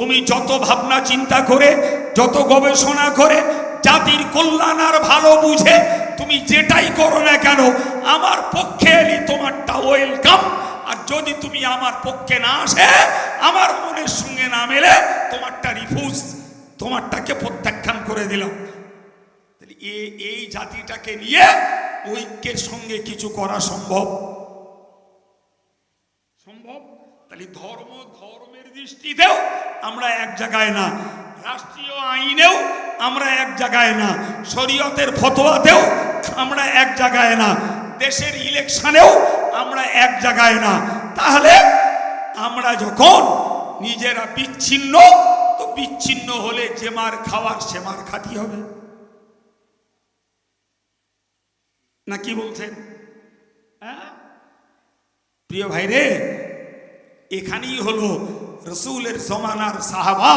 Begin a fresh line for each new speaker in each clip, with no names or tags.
তুমি যত ভাবনা চিন্তা করে, যত গবেষণা করে, জাতির কল্যাণ আর ভালো বুঝে তুমি যেটাই করো না কেন, আমার পক্ষে এলি তোমারটা ওয়েলকাম। আর যদি তুমি আমার পক্ষে না আসে, আমার মনের সঙ্গে না মেলে, তোমারটা রিফিউজ, তোমারটাকে প্রত্যাখ্যান করে দিলাম। তাহলে এই জাতিটাকে নিয়ে ঐক্যের সঙ্গে কিছু করা সম্ভব? সম্ভব? তাহলে ধর্মের দৃষ্টিতেও আমরা এক জায়গায় না, রাষ্ট্রীয় আইনেও আমরা এক জায়গায় না, শরীয়তের ফতোয়াতেও আমরা এক জায়গায় না, দেশের ইলেকশনেও আমরা এক জায়গায় না। তাহলে আমরা যখন নিজেরা বিচ্ছিন্ন, তো বিচ্ছিন্ন হলে যে মার খাওয়ার সে মার খাতি হবে না, কি বলছেন? হ্যাঁ প্রিয় ভাই রে, এখানেই হলো রসুলের জমানার সাহাবা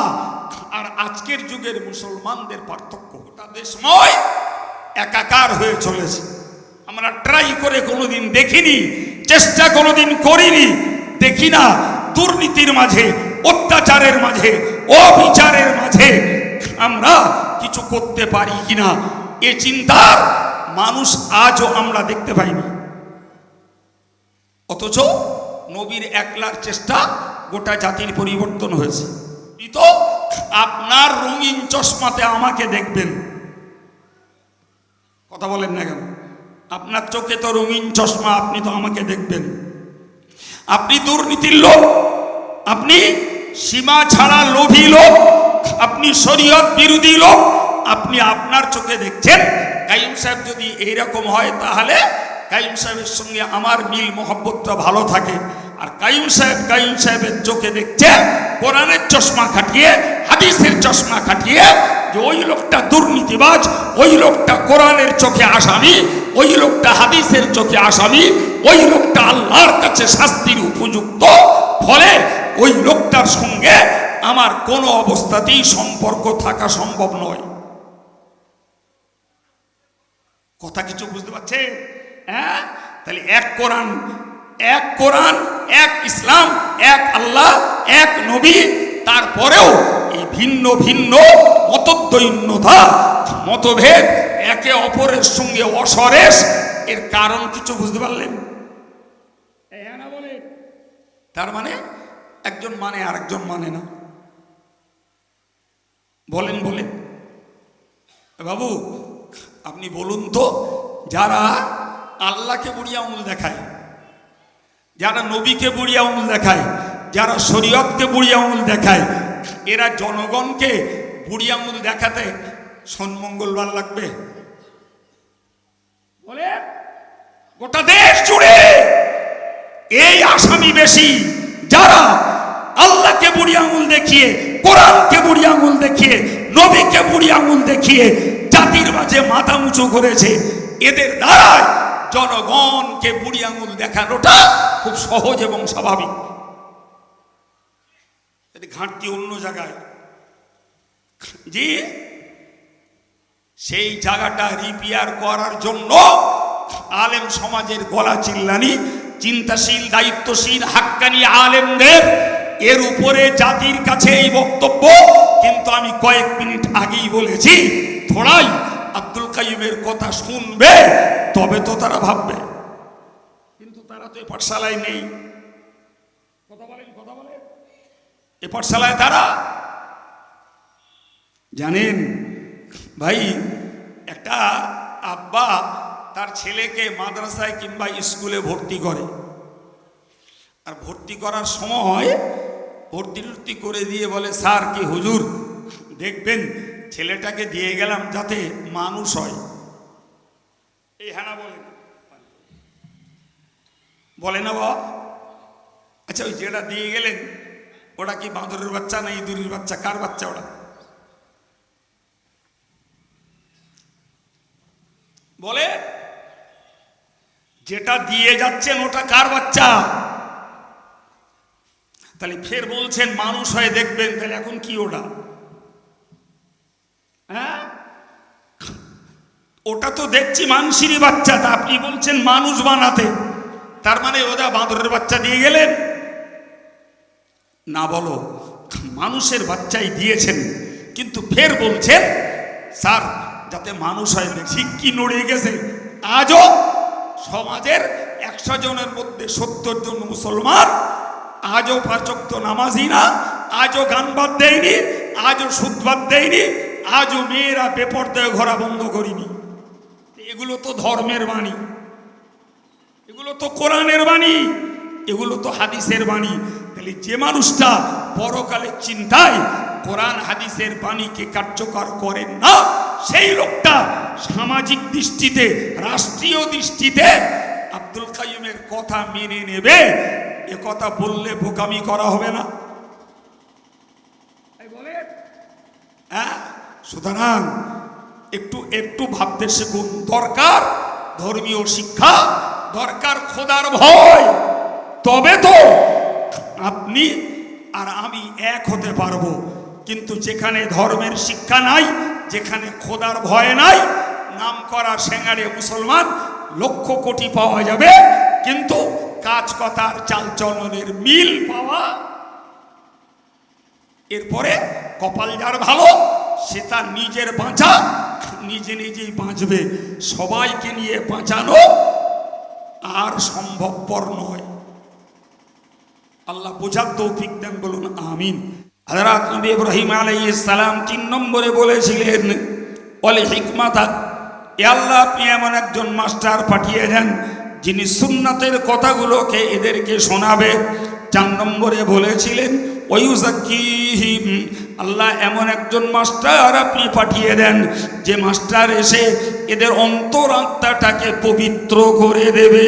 আর আজকের যুগের মুসলমানদের পার্থক্য। গোটা দেশময় একাকার হয়ে চলেছে। আমরা ট্রাই করে কোনোদিন দেখিনি, চেষ্টা কোনোদিন করিনি, দেখি না দুর্নীতির মাঝে, অত্যাচারের মাঝে, অবিচারের মাঝে আমরা কিছু করতে পারি কিনা, এ চিন্তার মানুষ আজও আমরা দেখতে পাইনি। অথচ নবীর একলার চেষ্টা গোটা জাতির পরিবর্তন হয়েছে। তো আপনার রঙিন চশমাতে আমাকে দেখবেন, কথা বলেন না কেন? আপনার চোখে তো রঙিন চশমা, আপনি তো আমাকে দেখবেন। আপনি দুর্নীতির লোক, আপনি সীমা ছাড়া লোভী লোক, আপনি শরীয়ত বিরোধী লোক, আপনি আপনার চোখে দেখছেন। কাইয়ুম সাহেব যদি এইরকম হয়, তাহলে কাইয়ুম সাহেবের সঙ্গে আমার মিল মহব্বতটা ভালো থাকে। আর কাইয়ুম সাহেবের চোখে দেখছে কোরআনের চশমা খাটিয়ে, হাদিসের চশমা খাটিয়ে, যে ওই লোকটা দুর্নীতিবাজ, ওই লোকটা কোরআনের চোখে আসামি, ওই লোকটা হাদিসের চোখে আসামি, ওই লোকটা আল্লাহর কাছে শাস্তির উপযুক্ত। ফলে ওই লোকটার সঙ্গে আমার কোনো অবস্থাতেই সম্পর্ক থাকা সম্ভব নয়। কথা কিছু বুঝতে পারছে? হ্যাঁ, তাহলে এক কোরআন, এক ইসলাম, এক আল্লাহ, এক নবী। তারপরেও এই ভিন্ন ভিন্ন মতদ্বৈন্যতা, মতভেদ, একে অপরের সঙ্গে অসরেস, এর কারণ কিছু বুঝতে পারলেন? তার মানে একজন মানে আরেকজন মানে না। বলেন বাবু, আপনি বলুন তো, যারা আল্লাহকে বুড়ি আঙুল দেখায়, যারা নবীকে বুড়ি আঙুল দেখায়, যারা শরীয়তকে বুড়ি আঙুল দেখায়, এরা জনগণকে বুড়ি আঙুল দেখাতে সন্মঙ্গলবার লাগবে? বলে গোটা দেশ জুড়ে এই আসামি বেশি, যারা আল্লাহকে বুড়ি আঙুল দেখিয়ে, কোরআনকে বুড়ি আঙুল দেখিয়ে, নবীকে বুড়ি আঙুল দেখিয়ে জাতির মাঝে মাথা উঁচু করেছে। এদের দ্বারায় জনগণকে বুড়ি আঙুল দেখানোটা খুব সহজ এবং স্বাভাবিক। ঘাটতি অন্য জায়গায়। জি, সেই জায়গাটা রিপেয়ার করার জন্য আলেম সমাজের গলা চিল্লানি, চিন্তাশীল, দায়িত্বশীল, হাক্কানি আলেমদের, এর উপরে জাতির কাছে এই বক্তব্য। কিন্তু আমি কয়েক মিনিট আগেই বলেছি, থোড়াই আব্দুল কাইয়ুমের কথা শুনবে, তবে তো তারা ভাববে। কিন্তু তারা তো এ পাঠশালায় নেই। কথা বলেন এ পাঠশালায় তারা জানেন ভাই, একটা আব্বা তার ছেলেকে মাদ্রাসায় কিংবা স্কুলে ভর্তি করে, আর ভর্তি করার সময় ভর্তি করে দিয়ে বলে, স্যার কি হুজুর দেখবেন ছেলেটাকে দিয়ে গেলাম যাতে মানুষ হয়। এই হ্যাঁ না বলে না বাবা? আচ্ছা, ওই যেটা দিয়ে গেলেন ওটা কি বাঁদরের বাচ্চা না ইঁদুরের বাচ্চা? কার বাচ্চা ওটা? বলে যেটা দিয়ে যাচ্ছেন ওটা কার বাচ্চা? তাহলে ফের বলছেন মানুষ হয়ে দেখবেন, তাহলে এখন কি ওটা? হ্যাঁ, ওটা তো দেখছি মানুষেরই বাচ্চা, তা আপনি বলছেন মানুষ বানাতে, তার মানে ওটা বাঁদরের বাচ্চা দিয়ে গেলেন না? বলো, মানুষের বাচ্চাই দিয়েছেন, কিন্তু ফের বলছেন স্যার যাতে মানুষ হয়। ঠিক কি নড়ে গেছে? আজও সমাজের 100 জনের মধ্যে 70 জন মুসলমান, আজও 5 ওয়াক্ত নামাজি না, আজও গান বাদ দেয়নি, আজও সুদ বাদ দেয়নি, আজও মেয়েরা বেপরদায় ঘোরা বন্ধ করিনি। এগুলো তো ধর্মের বাণী, এগুলো তো কোরআনের বাণী, এগুলো তো হাদিসের বাণী। তাহলে যে মানুষটা পরকালের চিন্তায় কোরআন হাদিসের বাণীকে কার্যকর করেন না, সেই লোকটা সামাজিক দৃষ্টিতে, রাষ্ট্রীয় দৃষ্টিতে আব্দুল কাইয়ুমের কথা মেনে নেবে। এ কথা বললে বোকামি করা হবে না? হ্যাঁ, সুতরাং একটু একটু ভাবতে শিখুন। দরকার ধর্মীয় শিক্ষা, দরকার খোদার ভয়, তবে তো আপনি আর আমি এক হতে পারবো। কিন্তু যেখানে ধর্মের শিক্ষা নাই, যেখানে খোদার ভয় নাই, নাম করা সেঙ্গারে মুসলমান লক্ষ কোটি পাওয়া যাবে, কিন্তু কাজ কথার চালচলনের মিল পাওয়া, এরপরে কপাল যার ভালো সে তার নিজের বাঁচা নিজে নিজেই বাঁচবে। সবাইকে নিয়ে বাঁচানো আর সম্ভবপর নয়। আল্লাহ বোঝার তৌফিক দেন, বলুন আমিন। হযরত নবী ইব্রাহিম আলাইহিস সালাম 3 নম্বরে বলেছিলেন ওয়াল হিকমাতা, এ আল্লাহ আপনি এমন একজন মাস্টার পাঠিয়ে দেন যিনি সুন্নাতের কথাগুলোকে এদেরকে শোনাবে। 4 নম্বরে বলেছিলেন ওয়ায়ুযাক্কিহিম, আল্লাহ এমন একজন মাস্টার আপনি পাঠিয়ে দেন যে মাস্টার এসে এদের অন্তরাত্মাটাকে পবিত্র করে দেবে।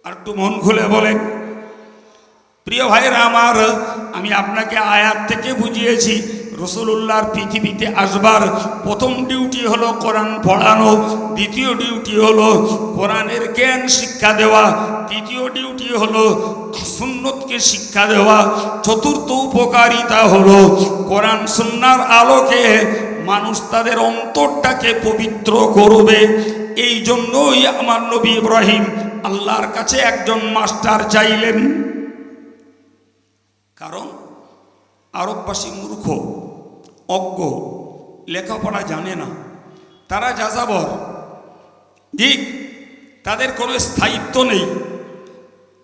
আর একটু মন খুলে বলেন। প্রিয় ভাইরা আমার, আমি আপনাকে আয়াত থেকে বুঝিয়েছি রাসূলুল্লাহর পৃথিবীতে আসবার প্রথম ডিউটি হলো কোরআন পড়ানো, দ্বিতীয় ডিউটি হলো কোরআনের জ্ঞান শিক্ষা দেওয়া, তৃতীয় ডিউটি হলো সুন্নতকে শিক্ষা দেওয়া, চতুর্থ উপকারিতা হলো কোরআন সুন্নাহর আলোকে মানুষ তাদের অন্তরটাকে পবিত্র করবে। এই জন্যই আমার নবী ইব্রাহিম আল্লাহর কাছে একজন মাস্টার চাইলেন। কারণ আরববাসী মূর্খ, অজ্ঞ, লেখাপড়া জানে না, তারা যাযাবর, ঠিক, তাদের কোনো স্থায়িত্ব নেই।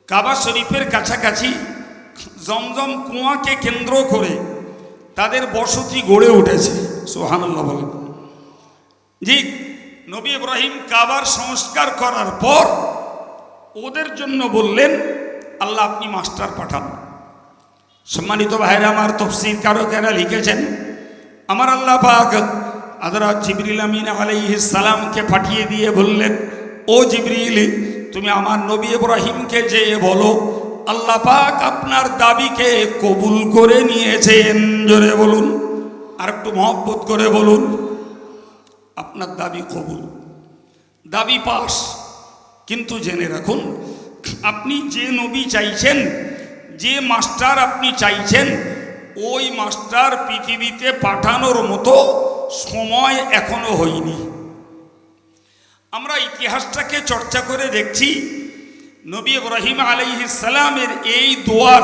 কাবা শরীফের কাছাকাছি জমজম কুয়াকে কেন্দ্র করে তাদের বসতি গড়ে উঠেছে। সুবহানাল্লাহ বলেন। জি, নবী ইব্রাহিম কাবার সংস্কার করার পর ওদের জন্য বললেন আল্লাহ আপনি মাস্টার পাঠান। সম্মানিত ভাইরা আমার, তাফসীর কারকেরা লিখেছেন আমার আল্লাহ পাক হযরত জিবরিল আমিন আলাইহিস সালামকে পাঠিয়ে দিয়ে বললেন, ও জিবরিল তুমি আমার নবী ইব্রাহিমকে যে বলো আল্লাহ পাক আপনার দাবিকে কবুল করে নিয়েছেন। জোরে বলুন, আর একটু মহব্বত করে বলুন, আপনার দাবি কবুল, দাবি পাস। কিন্তু জেনে রাখুন, আপনি যে নবী চাইছেন, যে মাস্টার আপনি চাইছেন, ওই মাস্টার পৃথিবীতে পাঠানোর মতো সময় এখনো হয়নি। আমরা ইতিহাসটাকে চর্চা করে দেখছি, নবী ইব্রাহিম আলাইহিস সালামের এই দোয়ার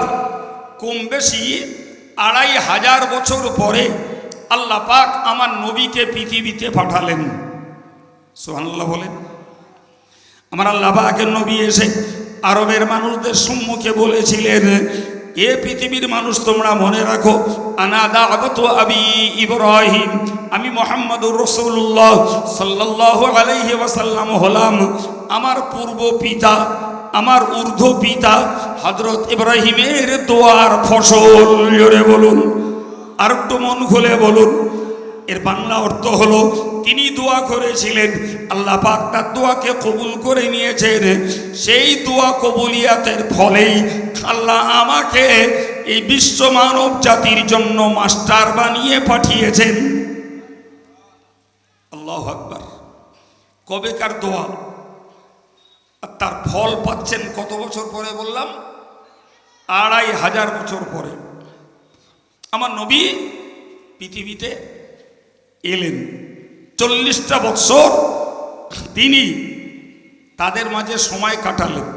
কম বেশি 2500 বছর পরে আল্লাহ পাক আমার নবীকে পৃথিবীতে পাঠালেন। সুবহানাল্লাহ বলেন। আমার আল্লাহ পাকের নবী এসে আরবের মানুষদের সম্মুখে বলেছিলেন, এ পৃথিবীর মানুষ তোমরা মনে রাখো, আনা দাওয়াতু আবি ইব্রাহিম, আমি মুহাম্মদুর রাসূলুল্লাহ সাল্লাল্লাহু আলাইহি ওয়াসাল্লাম হলাম আমার পূর্ব পিতা, আমার ঊর্ধ্ব পিতা হযরত ইব্রাহিমের দোয়ার ফসল। জোরে বলুন, আর একটু মন খুলে বলুন। এর বাংলা অর্থ হলো তিনি দোয়া করেছিলেন, আল্লাহ পাক তার দোয়াকে কবুল করে নিয়েছেন। সেই দোয়া কবুলিয়াতের ফলেই আল্লাহ আমাকে এই বিশ্ব মানব জাতির জন্য মাস্টার বানিয়ে পাঠিয়েছেন। আল্লাহু আকবার। কবেকার দোয়া, আর তার ফল পাচ্ছেন কত বছর পরে বললাম? 2500 বছর পরে আমার নবী পৃথিবীতে এলেন। 40টা বছর তিনি তাদের মাঝে সময় কাটালেন।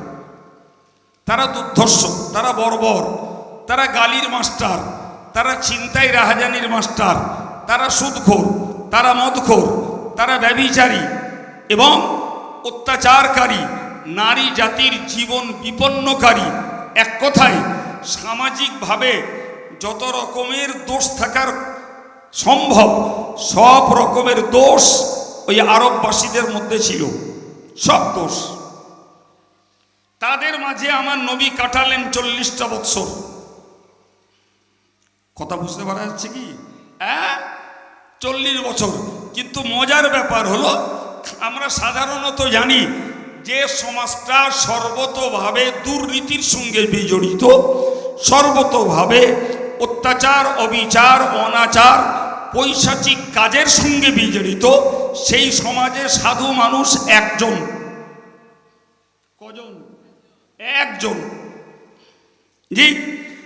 তারা দুর্ধর্ষ, তারা বর্বর, তারা গালির মাস্টার, তারা ছিনতাই রাহাজানির মাস্টার, তারা সুদখোর, তারা মদখোর, তারা ব্যভিচারী এবং অত্যাচারকারী, নারী জাতির জীবন বিপন্নকারী। এক কথায় সামাজিকভাবে যত রকমের দোষ থাকার সম্ভব সব রকমের দোষ ওই আরববাসীদের মধ্যে ছিল, সব দোষ। তাদের মাঝে আমার নবী কাটালেন 40টা বৎসর। কথা বুঝতে পারা যাচ্ছে কি? 40 বছর। কিন্তু মজার ব্যাপার হলো, আমরা সাধারণত জানি যে সমাজটা সর্বতোভাবে দুর্নীতির সঙ্গে বিজড়িত, সর্বতোভাবে অত্যাচার, অবিচার, অনাচার, পৈশাচিক কাজের সঙ্গে বিজড়িত, সেই সমাজে সাধু মানুষ একজন। কজন? একজন। জি,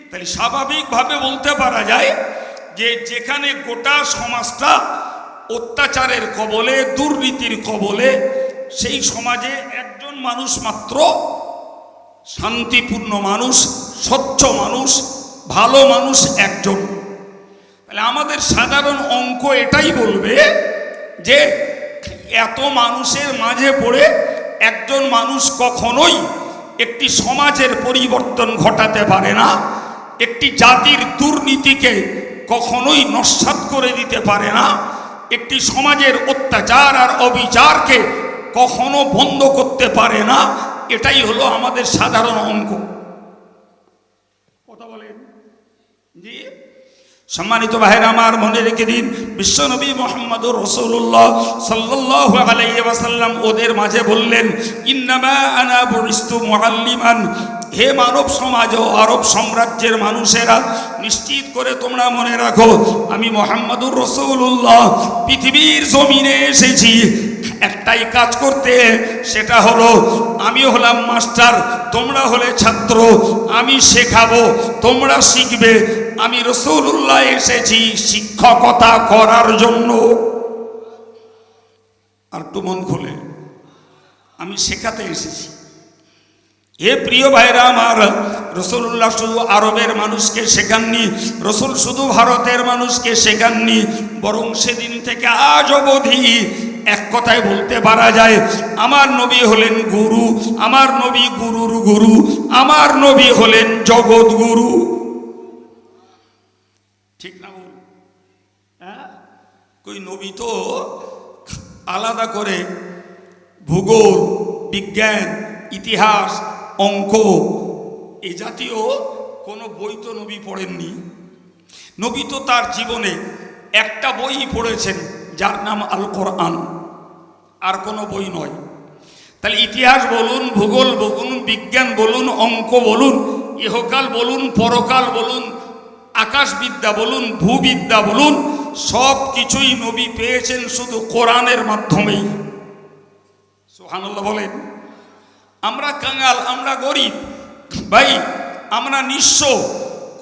তাহলে স্বাভাবিকভাবে বলতে পারা যায় যে যেখানে গোটা সমাজটা অত্যাচারের কবলে, দুর্নীতির কবলে, সেই সমাজে একজন মানুষ মাত্র শান্তিপূর্ণ মানুষ, স্বচ্ছ মানুষ, ভালো মানুষ একজন। তাহলে আমাদের সাধারণ অঙ্ক এটাই বলবে যে এত মানুষের মাঝে পড়ে একজন মানুষ কখনোই একটি সমাজের পরিবর্তন ঘটাতে পারে না, একটি জাতির দুর্নীতিকে কখনোই নস্যাৎ করে দিতে পারে না, একটি সমাজের অত্যাচার আর অবিচারকে কখনো বন্ধ করতে পারে না। এটাই হলো আমাদের সাধারণ অঙ্ক। কথা বলেন জি। সম্মানিত ভাইরা আমার, মনে রেখে দিন, বিশ্বনবী মুহাম্মদুর রাসূলুল্লাহ সাল্লাল্লাহু আলাইহি ওয়াসাল্লাম ওদের মাঝে বললেন, ইন্নামা আনা বুইস্তু মুআল্লিমান। হে মানব সমাজ ও আরব সাম্রাজ্যের মানুষেরা, নিশ্চিত করে তোমরা মনে রাখো, আমি মুহাম্মদুর রাসূলুল্লাহ পৃথিবীর জমিনে এসেছি একটাই কাজ করতে, সেটা হলো আমি হলাম মাস্টার, তোমরা হলে ছাত্র। আমি শেখাবো, তোমরা শিখবে। আমি রাসূলুল্লাহ এসেছি শিক্ষকতা করার জন্য। আর একটু মন খুলে, আমি শেখাতে এসেছি। হে প্রিয় ভাইরা আমার, রাসূলুল্লাহ শুধু আরবের মানুষকে শেখাননি, রাসূল শুধু ভারতের মানুষকে শেখাননি, বরং সেদিন থেকে আজ অবধি এক কথায় বলতে পারা যায়, আমার নবী হলেন গুরু, আমার নবী গুরুর গুরু, আমার নবী হলেন জগৎ গুরু। ঠিক না বল? কই নবী তো আলাদা করে ভূগোল, বিজ্ঞান, ইতিহাস, অঙ্ক এই জাতীয় কোনো বই তো নবী পড়েননি। নবী তো তার জীবনে একটা বই পড়েছেন, যার নাম আল কোরআন, আর কোনো বই নয়। তাহলে ইতিহাস বলুন, ভূগোল বলুন, বিজ্ঞান বলুন, অঙ্ক বলুন, ইহকাল বলুন, পরকাল বলুন, আকাশবিদ্যা বলুন, ভূবিদ্যা বলুন, সব কিছুই নবী পেয়েছেন শুধু কোরআনের মাধ্যমেই। সুবহানাল্লাহ বলেন। আমরা কাঙাল, আমরা গরিব ভাই, আমরা নিঃস্ব,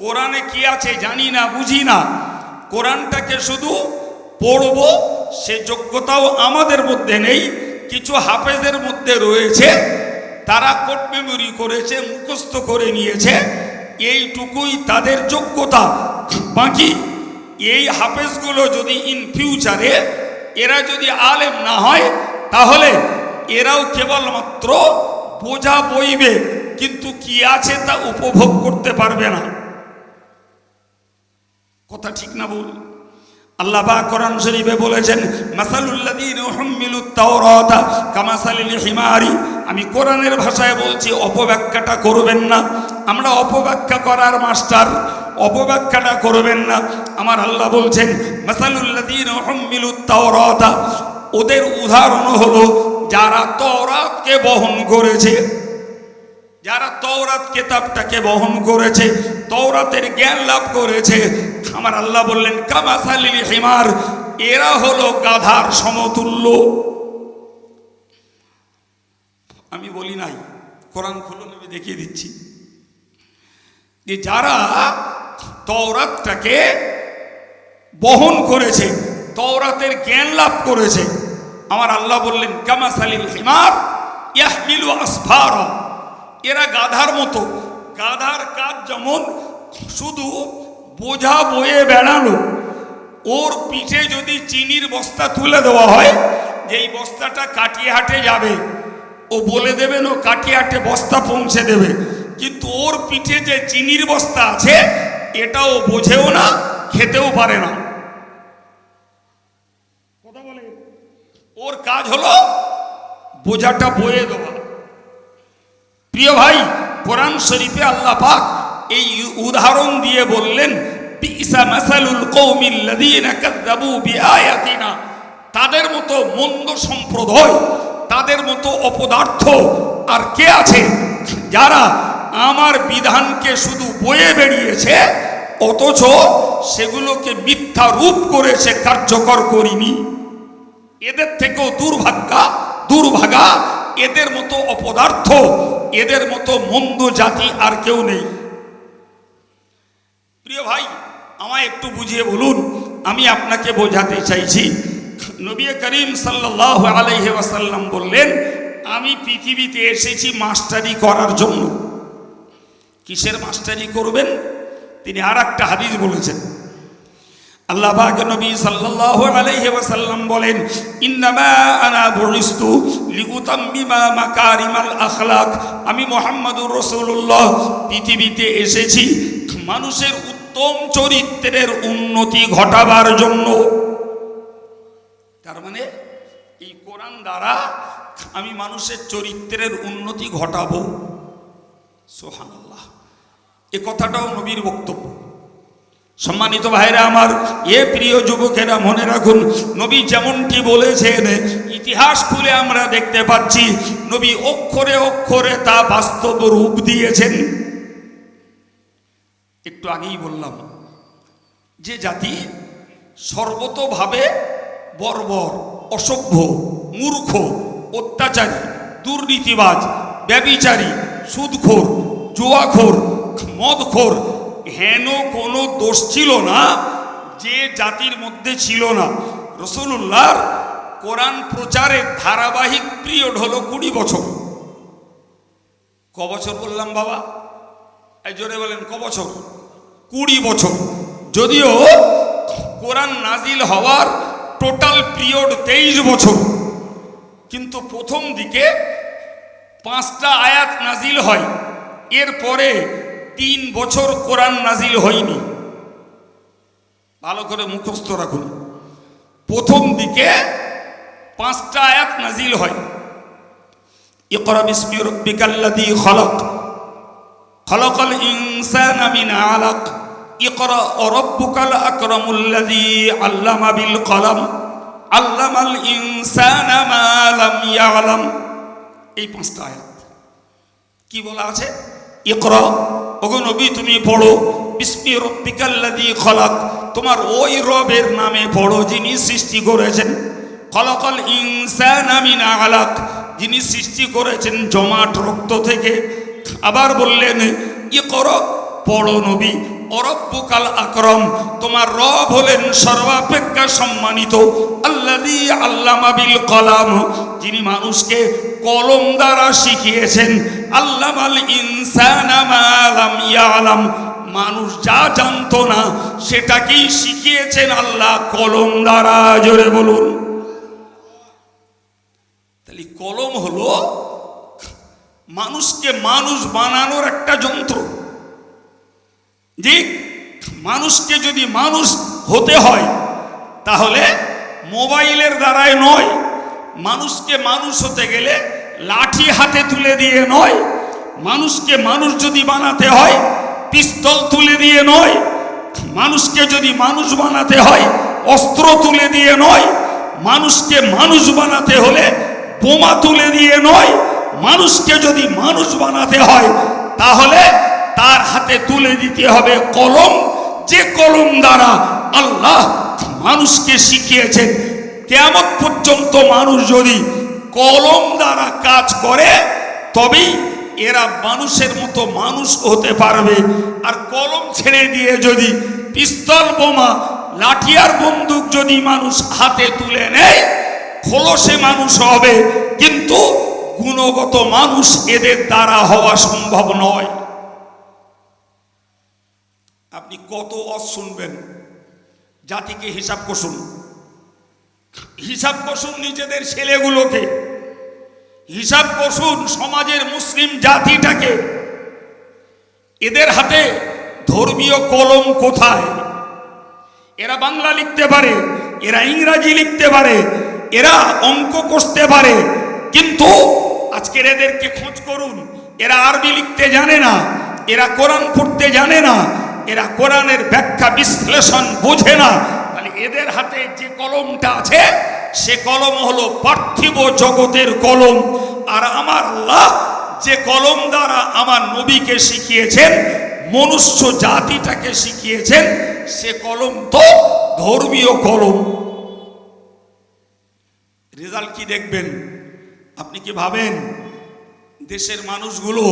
কোরআনে কি আছে জানি না, বুঝি না। কোরআনটাকে শুধু পড়ব সে যোগ্যতাও আমাদের মধ্যে নেই। কিছু হাফেজের মধ্যে রয়েছে, তারা কোট মেমোরি করেছে, মুখস্থ করে নিয়েছে, এইটুকুই তাদের যোগ্যতা। বাকি এই হাফেজগুলো যদি ইন ফিউচারে এরা যদি আলেম না হয়, তাহলে এরাও কেবলমাত্র বোঝা বইবে, কিন্তু কি আছে তা উপভোগ করতে পারবে না। কথা ঠিক না বল? আল্লাহ পাক কোরআন শরীফে বলেছেন, মাসালুল্লাযীনা হুম্মিলুত তাওরাতা কামাসালিল হিমারি। আমি কোরআনের ভাষায় বলছি, অপব্যাখ্যাটা করবেন না। আমরা অপব্যাখ্যা করার মাস্টার, অপব্যাখ্যাটা করবেন না। আমার আল্লাহ বলছেন, মাসালুল্লাযীনা হুম্মিলুত তাওরাতা, ওদের উদাহরণ হলো যারা তাওরাতকে বহন করেছে, যারা তাওরাত কিতাবটাকে বহন করেছে, তাওরাতের জ্ঞান লাভ করেছে। আমার আল্লাহ বললেন, কামাসালিল হিমার, এরা হলো গাধার সমতুল্য। আমি বলি নাই, কোরআন খুলুন, আমি দেখিয়ে দিচ্ছি যে যারা তাওরাতটাকে বহন করেছে, তাওরাতের জ্ঞান লাভ করেছে, আমার আল্লাহ বললেন, কামাসালিল হিমার ইয়াহমিলু আসফারা, এরা গাধার মতো। গাধার কাজ যেমন শুধু বোঝা বয়ে বেড়ালো, ওর পিঠে যদি চিনির বস্তা তুলে দেওয়া হয় যে এই বস্তাটা কাটিয়াহাটে যাবে, ও বলে দেবেন ও কাটিয়াহাটে বস্তা পৌঁছে দেবে, কিন্তু ওর পিঠে যে চিনির বস্তা আছে এটাও বোঝেও না, খেতেও পারে না। কথা বলে, ওর কাজ হলো বোঝাটা বয়ে দেওয়া। প্রিয় ভাই, কোরআন শরীফে আল্লাহ পাক এই উদাহরণ দিয়ে বললেন, বিসা মাসালুল কওমিল্লাযীনা কাযযাবু বিআয়াতিনা, তাদের মতো মন্দ সম্প্রদায়, তাদের মতো অপদার্থ আর কে আছে যারা আমার বিধানকে শুধু বয়ে বেরিয়েছে অথচ সেগুলোকে মিথ্যা রূপ করেছে, কার্যকর করিনি। এদের থেকেও দুর্ভাগা এদের মতো অপদার্থ, এদের মতো মন্দ জাতি আর কেউ নেই। প্রিয় ভাই, আমায় একটু বুঝিয়ে বলুন, আমি আপনাকে বোঝাতে চাইছি। নবী করিম সাল্লাল্লাহু আলাইহি ওয়াসাল্লাম বললেন, আমি পৃথিবীতে এসেছি মাস্টারি করার জন্য। কিসের মাস্টারি করবেন? তিনি আর একটা হাদিস বলেছেন। আল্লাহ পাক নবী সাল্লাল্লাহু আলাইহি ওয়াসাল্লাম বলেন, ইন্নামা আনা বুইস্তু লিউতাম্মিমা মাকারিমাল আখলাক, আমি মুহাম্মদুর রাসূলুল্লাহ পৃথিবীতে এসেছি মানুষের উত্তম চরিত্রের উন্নতি ঘটাবার জন্য। তার মানে এই কোরআন দ্বারা আমি মানুষের চরিত্রের উন্নতি ঘটাবো। সুবহানাল্লাহ, এ কথাটাও নবীর বক্তব্য। সম্মানিত ভাইরা আমার, এ প্রিয় যুবকেরা মনে রাখুন, নবী যেমনটি বলেছেন ইতিহাস খুলে আমরা দেখতে পাচ্ছি নবী অক্ষরে অক্ষরে তা বাস্তব রূপ দিয়েছেন। একটু আগেই বললাম যে জাতি সর্বতোভাবে বর্বর, অসভ্য, মূর্খ, অত্যাচারী, দুর্নীতিবাজ, ব্যভিচারী, সুদখোর, জুয়াখোর, মদখোর, হেন কোনো দোষ ছিল না যে জাতির মধ্যে ছিল না। রাসূলুল্লাহর কোরআন প্রচারের ধারাবাহিক পিরিয়ড হলো 20 বছর। ক বছর বললাম বাবা? এই জোরে বলেন, ক বছর? 20 বছর। যদিও কোরআন নাজিল হওয়ার টোটাল পিরিয়ড 23 বছর, কিন্তু প্রথম দিকে 5টা আয়াত নাজিল হয়, এরপরে 3 বছর কোরআন নাজিল হয়নি। ভালো করে মুখস্থ রাখুন, প্রথম দিকে 5টা আয়াত নাজিল হয়। ইকরা বিসমি রাব্বিকাল্লাযী খালাক, খালাকাল ইনসানা মিন আলাক, ইকরা রাব্বুকাল আকরামুল্লাযী আল্লামা বিল কলম, আল্লামাল ইনসানা মা লাম ইয়ালাম। এই 5টা আয়াত কি বলা আছে? ইকরা, ওগো নবী তুমি পড়ো, বিসমি রাব্বিকাল্লাযী খালাক, তোমার ওই রবের নামে পড়ো যিনি সৃষ্টি করেছেন। খালাকাল ইনসানা মিন আলাক, যিনি সৃষ্টি করেছেন জমাট রক্ত থেকে। আবার বললেন ইকরা, পড়ো নবী, রব্বুকাল আকরাম, তোমার রব হলেন সর্বাপেক্ষা সম্মানিত। আল্লাযী আল্লামা বিল কলম, যিনি মানুষকে কলম দ্বারা শিখিয়েছেন। আল্লামাল ইনসানা মা লাম ইয়ালাম, মানুষ যা জানতো না সেটাকেই শিখিয়েছেন আল্লাহ কলম দ্বারা। জোরে বলুন। তাহলে কলম হলো মানুষকে মানুষ বানানোর একটা যন্ত্র। ঠিক, মানুষকে যদি মানুষ হতে হয় তাহলে মোবাইলের দ্বারাই নয়, মানুষকে মানুষ হতে গেলে লাঠি হাতে তুলে দিয়ে নয়, মানুষকে মানুষ যদি বানাতে হয় পিস্তল তুলে দিয়ে নয়, মানুষকে যদি মানুষ বানাতে হয় অস্ত্র তুলে দিয়ে নয়, মানুষকে মানুষ বানাতে হলে বোমা তুলে দিয়ে নয়, মানুষকে যদি মানুষ বানাতে হয় তাহলে তার হাতে তুলে দিতে হবে কলম, যে কলম দ্বারা আল্লাহ মানুষকে শিখিয়েছেন। কিয়ামত পর্যন্ত মানুষ যদি কলম দ্বারা কাজ করে তবেই এরা মানুষের মতো মানুষ হতে পারবে। আর কলম ছেড়ে দিয়ে যদি পিস্তল, বোমা, লাঠি আর বন্দুক যদি মানুষ হাতে তুলে নেয়, খোলসে মানুষ হবে, কিন্তু গুণগত মানুষ এদের দ্বারা হওয়া সম্ভব নয়। আপনি কত ওয়াজ শুনবেন? জাতিকে হিসাব কষুন, হিসাব কষুন নিজেদের ছেলেগুলোকে, হিসাব কষুন সমাজের মুসলিম জাতিটাকে। এদের হাতে ধর্মীয় কলম কোথায়? এরা বাংলা লিখতে পারে, এরা ইংরাজি লিখতে পারে, এরা অঙ্ক কষতে পারে, কিন্তু আজকের এদেরকে খোঁজ করুন, এরা আরবি লিখতে জানে না, এরা কোরআন পড়তে জানে না, এরা কোরআনের ব্যাখ্যা বিশ্লেষণ বোঝে না। তাহলে এদের হাতে যে কলমটা আছে সে কলম হলো পার্থিব জগতের কলম। আর আমার আল্লাহ যে কলম দ্বারা আমার নবীকে শিখিয়েছেন, মনুষ্য জাতিটাকে শিখিয়েছেন, সে কলম তো ধর্মীয় কলম। রেজাল্ট কি দেখবেন? আপনি কি ভাবেন দেশের মানুষগুলো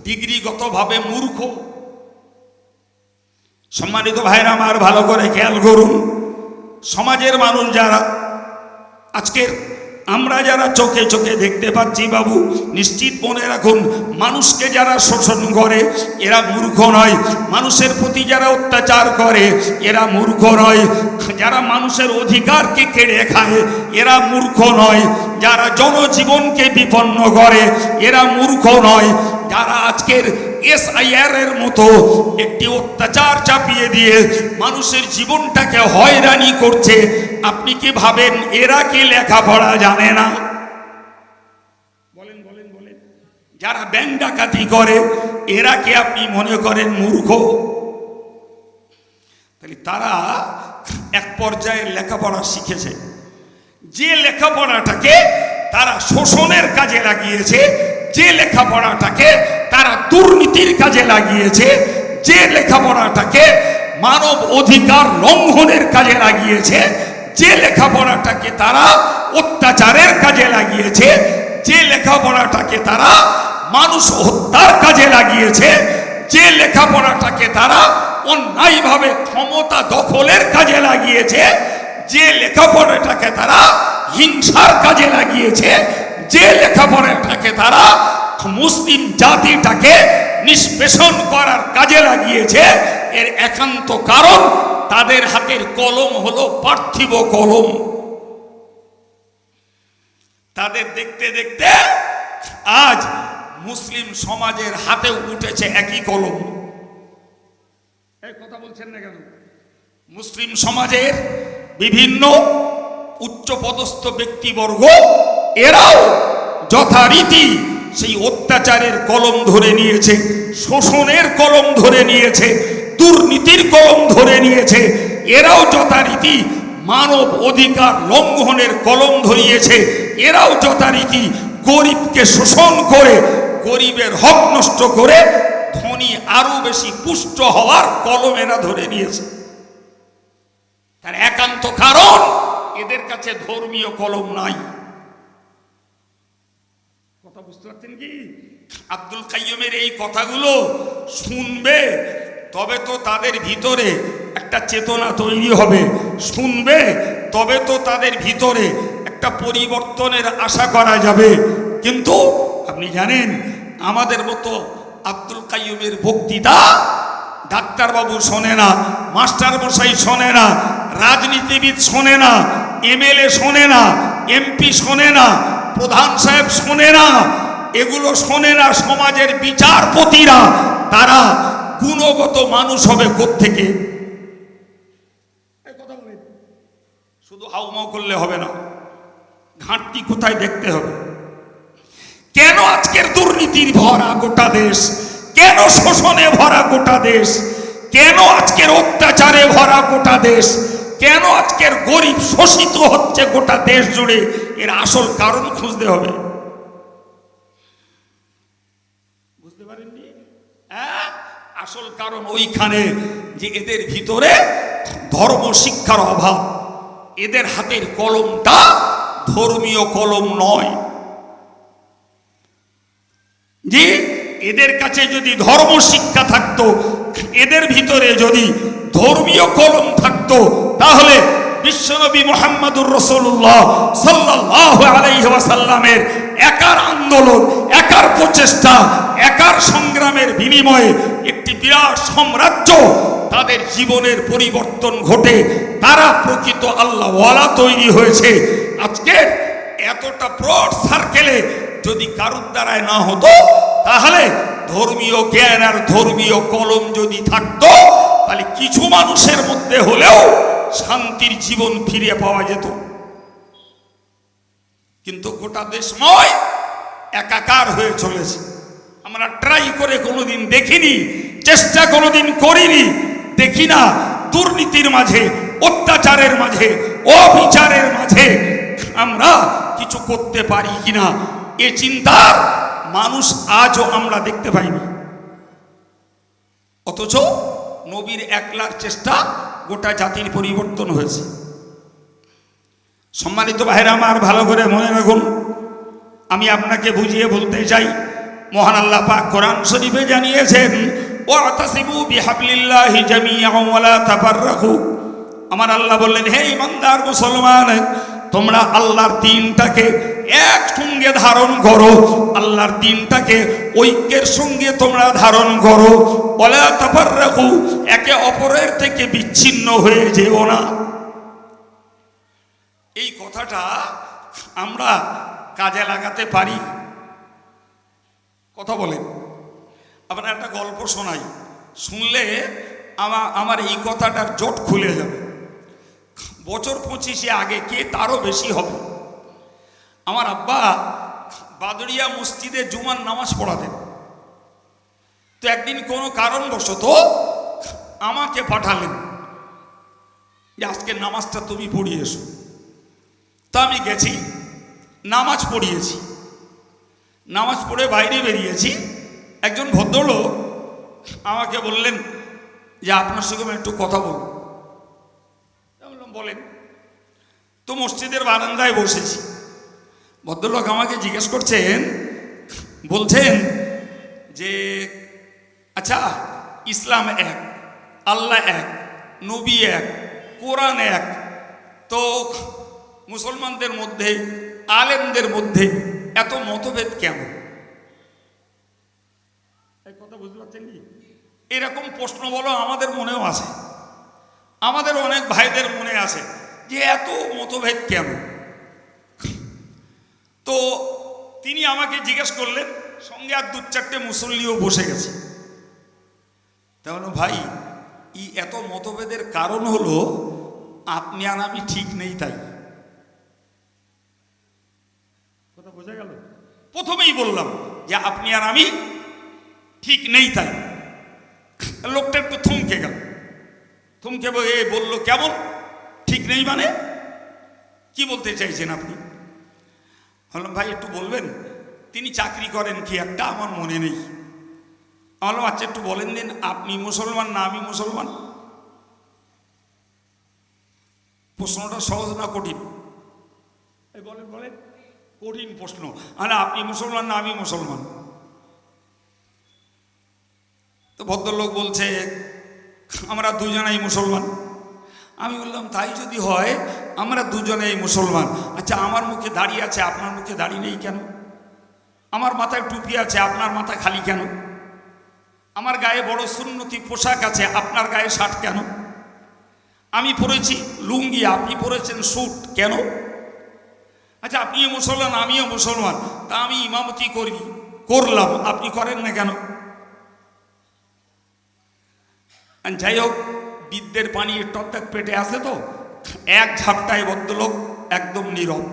ডিগ্রিগতভাবে মূর্খ? সম্মানিত ভাইরা আমার, ভালো করে খেয়াল করুন, সমাজের মানুষ যারা আজকের আমরা যারা চোখে চোখে দেখতে পাচ্ছি, বাবু নিশ্চিত মনে রাখুন, মানুষকে যারা শোষণ করে এরা মূর্খ নয়, মানুষের প্রতি যারা অত্যাচার করে এরা মূর্খ নয়, যারা মানুষের অধিকারকে কেড়ে খায় এরা মূর্খ নয়, যারা জনজীবনকে বিপন্ন করে এরা মূর্খ নয়, যারা আজকের SIR এর মতো একটি অত্যাচার চাপিয়ে দিয়ে মানুষের জীবনটাকে হয়রানি করছে, আপনি কি ভাবেন এরা কি লেখাপড়া জানে না? বলেন বলেন বলেন। যারা ব্যাংক ডাকাতি করে এরা কি আপনি মনে করেন মূর্খ? তাহলে তারা এক পর্যায়ে লেখাপড়া শিখেছে, যে লেখাপড়াটাকে তারা শোষণের কাজে লাগিয়েছে, যে লেখাপড়াটাকে তারা দুর্নীতির কাজে লাগিয়েছে, যে লেখাপড়াটাকে মানব অধিকার লঙ্ঘনের কাজে লাগিয়েছে, যে লেখাপড়াটাকে তারা অত্যাচারের কাজে লাগিয়েছে, যে লেখাপড়াটাকে তারা মানুষ হত্যার কাজে লাগিয়েছে, যে লেখাপড়াটাকে তারা অন্যায়ভাবে ক্ষমতা দখলের কাজে লাগিয়েছে, যে লেখাপড়াটাকে তারা হিংসার কাজে লাগিয়েছে, যে লেখাপড়াটাকে তারা মুসলিম জাতিটাকে নিষ্পেষণ করার কাজে লাগিয়েছে, এর একান্ত কারণ তাদের হাতের কলম হলো পার্থিব কলম। তাদের দেখতে দেখতে আজ মুসলিম সমাজের হাতে উঠেছে একই কলম। এই কথা বলছেন না কেন? মুসলিম সমাজের বিভিন্ন উচ্চপদস্থ ব্যক্তিবর্গ এরাও যথারীতি সেই অত্যাচারের কলম ধরে নিয়েছে, শোষণের কলম ধরে নিয়েছে, দুর্নীতির কলম ধরে নিয়েছে, এরাও যথারীতি মানব অধিকার লঙ্ঘনের কলম ধরিয়েছে, এরাও যথারীতি গরিবকে শোষণ করে গরিবের হক নষ্ট করে ধনী আরো বেশি পুষ্ট হওয়ার কলম এরা ধরে নিয়েছে। তার একান্ত কারণ এদের কাছে ধর্মীয় কলম নাই। কথা বুঝতে পারছেন কি? আব্দুল কাইয়ুমের এই কথাগুলো শুনবে তবে তো তাদের ভিতরে একটা চেতনা তৈরি হবে, শুনবে তবে তো তাদের ভিতরে একটা পরিবর্তনের আশা করা যাবে। কিন্তু আপনি জানেন আমাদের মতো আব্দুল কাইয়ুমের বক্তৃতা ডাক্তারবাবু শোনে না, মাস্টার মশাই শোনে না, রাজনীতিবিদ শোনে না, MLA শোনে না, MP শোনে না, প্রধান সাহেব শোনে না, এগুলো শোনে না সমাজের বিচারপতিরা। তারা গুণগত মানুষ হবে কোত্থেকে? কথা বলেন, শুধু হাউমাউ করলে হবে না, ঘাটতি কোথায় দেখতে হবে। কেন আজকের দুর্নীতির ভরা গোটা দেশ? কেন শোষণে ভরা গোটা দেশ? কেন আজকের অত্যাচারে ভরা গোটা দেশ? কেন আজকের গরিব শোষিত হচ্ছে গোটা দেশ জুড়ে? এর আসল কারণ খুঁজতে হবে। বুঝতে পারেননি? হ্যাঁ, আসল কারণ ওইখানে যে এদের ভিতরে ধর্ম শিক্ষার অভাব। এদের হাতের কলমটা ধর্মীয় কলম নয়। যে এদের কাছে যদি ধর্ম শিক্ষা থাকতো, এদের ভিতরে যদি ধর্মীয় কলম থাকতো, তাহলে বিশ্বনবী মুহাম্মদুর রাসূলুল্লাহ সাল্লাল্লাহু আলাইহি ওয়াসাল্লামের একার আন্দোলন, একার প্রচেষ্টা, একার সংগ্রামের বিনিময়ে একটি বিরাট সাম্রাজ্য, তাদের জীবনের পরিবর্তন ঘটে, তারা প্রকৃত আল্লাহওয়ালা তৈরি হয়েছে। আজকের এতটা ব্রড সার্কেলে যদি কারুর দ্বারায় না হতো, তাহলে ধর্মীয় জ্ঞান আর ধর্মীয় কলম যদি থাকতো, তাহলে কিছু মানুষের মধ্যে হলেও শান্তির জীবন ফিরে পাওয়া যেত। কিন্তু গোটা দেশময় একাকার হয়ে চলেছে। আমরা ট্রাই করে কোনোদিন দেখিনি, চেষ্টা কোনোদিন করিনি, দেখি না দুর্নীতির মাঝে, অত্যাচারের মাঝে, অবিচারের মাঝে আমরা কিছু করতে পারি কিনা, এ চিন্তার মানুষ আজও আমরা দেখতে পাইনি। অথচ নবীর একলার চেষ্টা গোটা জাতির পরিবর্তন হয়েছে। সম্মানিত ভাইরা আমার, ভালো করে মনে রাখুন, আমি আপনাকে বুঝিয়ে বলতে চাই, মহান আল্লাহ পাক কোরআন শরীফে জানিয়েছেন, ওয়াতাসিবু বিহাবলিল্লাহি জামিআন ওয়া লা তাফাররাকু। আমার আল্লাহ বললেন, হে ইমানদার মুসলমান, তোমরা আল্লাহর দ্বীনটাকে একসঙ্গে ধারণ করো, আল্লাহর দ্বীনটাকে ঐক্যের সঙ্গে তোমরা ধারণ করো, ওয়া লা তাফাররাকু, একে অপরের থেকে বিচ্ছিন্ন হয়ে যেও না। এই কথাটা আমরা কাজে লাগাতে পারি? কথা বলেন। আপনার একটা গল্প শোনাই, শুনলে আমার এই কথাটার জট খুলে যাবে। বছর 25 আগে, কে তারও বেশি হবে, আমার আব্বা বাদরিয়া মসজিদে জুমার নামাজ পড়াতেন। তো একদিন কোনো কারণবশত আমাকে পাঠালেন যে আজকে নামাজটা তুমি পড়িয়ে এসো। তা আমি গেছি, নামাজ পড়িয়েছি। নামাজ পড়ে বাইরে বেরিয়েছি, একজন ভদ্রলোক আমাকে বললেন যে আপনার সঙ্গে আমি একটু কথা বলবো। বললাম, বলেন। তো মসজিদের বারান্দায় বসেছি, ভদ্রলোক আমাকে জিজ্ঞেস করছেন, বলছেন যে আচ্ছা, ইসলাম এক, আল্লাহ এক, নবী এক, কোরআন এক, তো মুসলমানদের মধ্যে, আলেমদের মধ্যে এত মতভেদ কেমন? এই কথা বুঝতে পারছেন কি? এরকম প্রশ্ন বলো আমাদের মনেও আছে, আমাদের অনেক ভাইদের মনে আছে যে এত মতভেদ কেমন। তো তিনি আমাকে জিজ্ঞেস করলেন, সঙ্গে আর 2-4টে মুসল্লিও বসে গেছে। তাহলে ভাই, এই এত মতভেদের কারণ হলো আপনি আর আমি ঠিক নেই, তাই। কথা বোঝা গেল? প্রথমেই বললাম যে আপনি আর আমি ঠিক নেই, তাই। লোকটা একটু থমকে গেল, থমকে বললো, কেমন ঠিক নেই মানে? কি বলতে চাইছেন আপনি? বললাম, ভাই একটু বলবেন, তিনি চাকরি করেন কি একটা, আমার মনে নেই। বললাম, আচ্ছা একটু বলেন দিন, আপনি মুসলমান না আমি মুসলমান? প্রশ্নটা সহজ না কঠিন? বলেন বলেন। কঠিন প্রশ্ন। আরে আপনি মুসলমান না আমি মুসলমান? তো ভদ্রলোক বলছে, আমরা দুজনেই মুসলমান। আমি বললাম, তাই যদি হয় আমরা দুজনেই মুসলমান। আচ্ছা, আমার মুখে দাড়ি আছে, আপনার মুখে দাড়ি নেই কেন? আমার মাথায় টুপি আছে, আপনার মাথা খালি কেন? আমার গায়ে বড় সুন্নতি পোশাক আছে, আপনার গায়ে শার্ট কেন? আমি পরেছি লুঙ্গি, আপনি পরেছেন স্যুট, কেন? আচ্ছা, আপনিও মুসলমান আমিও মুসলমান, তা আমি ইমামতি করলাম, আপনি করেন না কেন? যাই হোক, বিদ্যের পানি টকটক পেটে আসে, তো এক ঝাপটায় ভদ্রলোক একদম নীরব,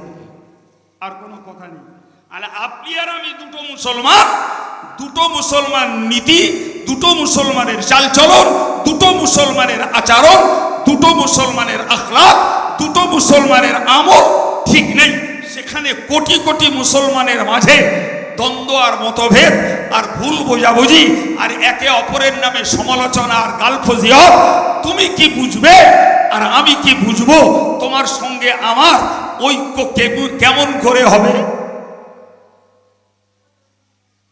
আর কোনো কথা নেই। আর আপনি আর আমি দুটো মুসলমান, দুটো মুসলমান নীতি, দুটো মুসলমানের চালচলন, দুটো মুসলমানের আচরণ, দুটো মুসলমানের আখলাক, দুটো মুসলমানের আমল ঠিক নেই। সেখানে কোটি কোটি মুসলমানের মাঝে দ্বন্দ্ব আর মতভেদ আর ভুল বোঝাবুঝি আর একে অপরের নামে সমালোচনা আর গালফজিয়ত। তুমি কি বুঝবে আর আমি কি বুঝবো? তোমার সঙ্গে আমার ঐক্য কেমন করে হবে?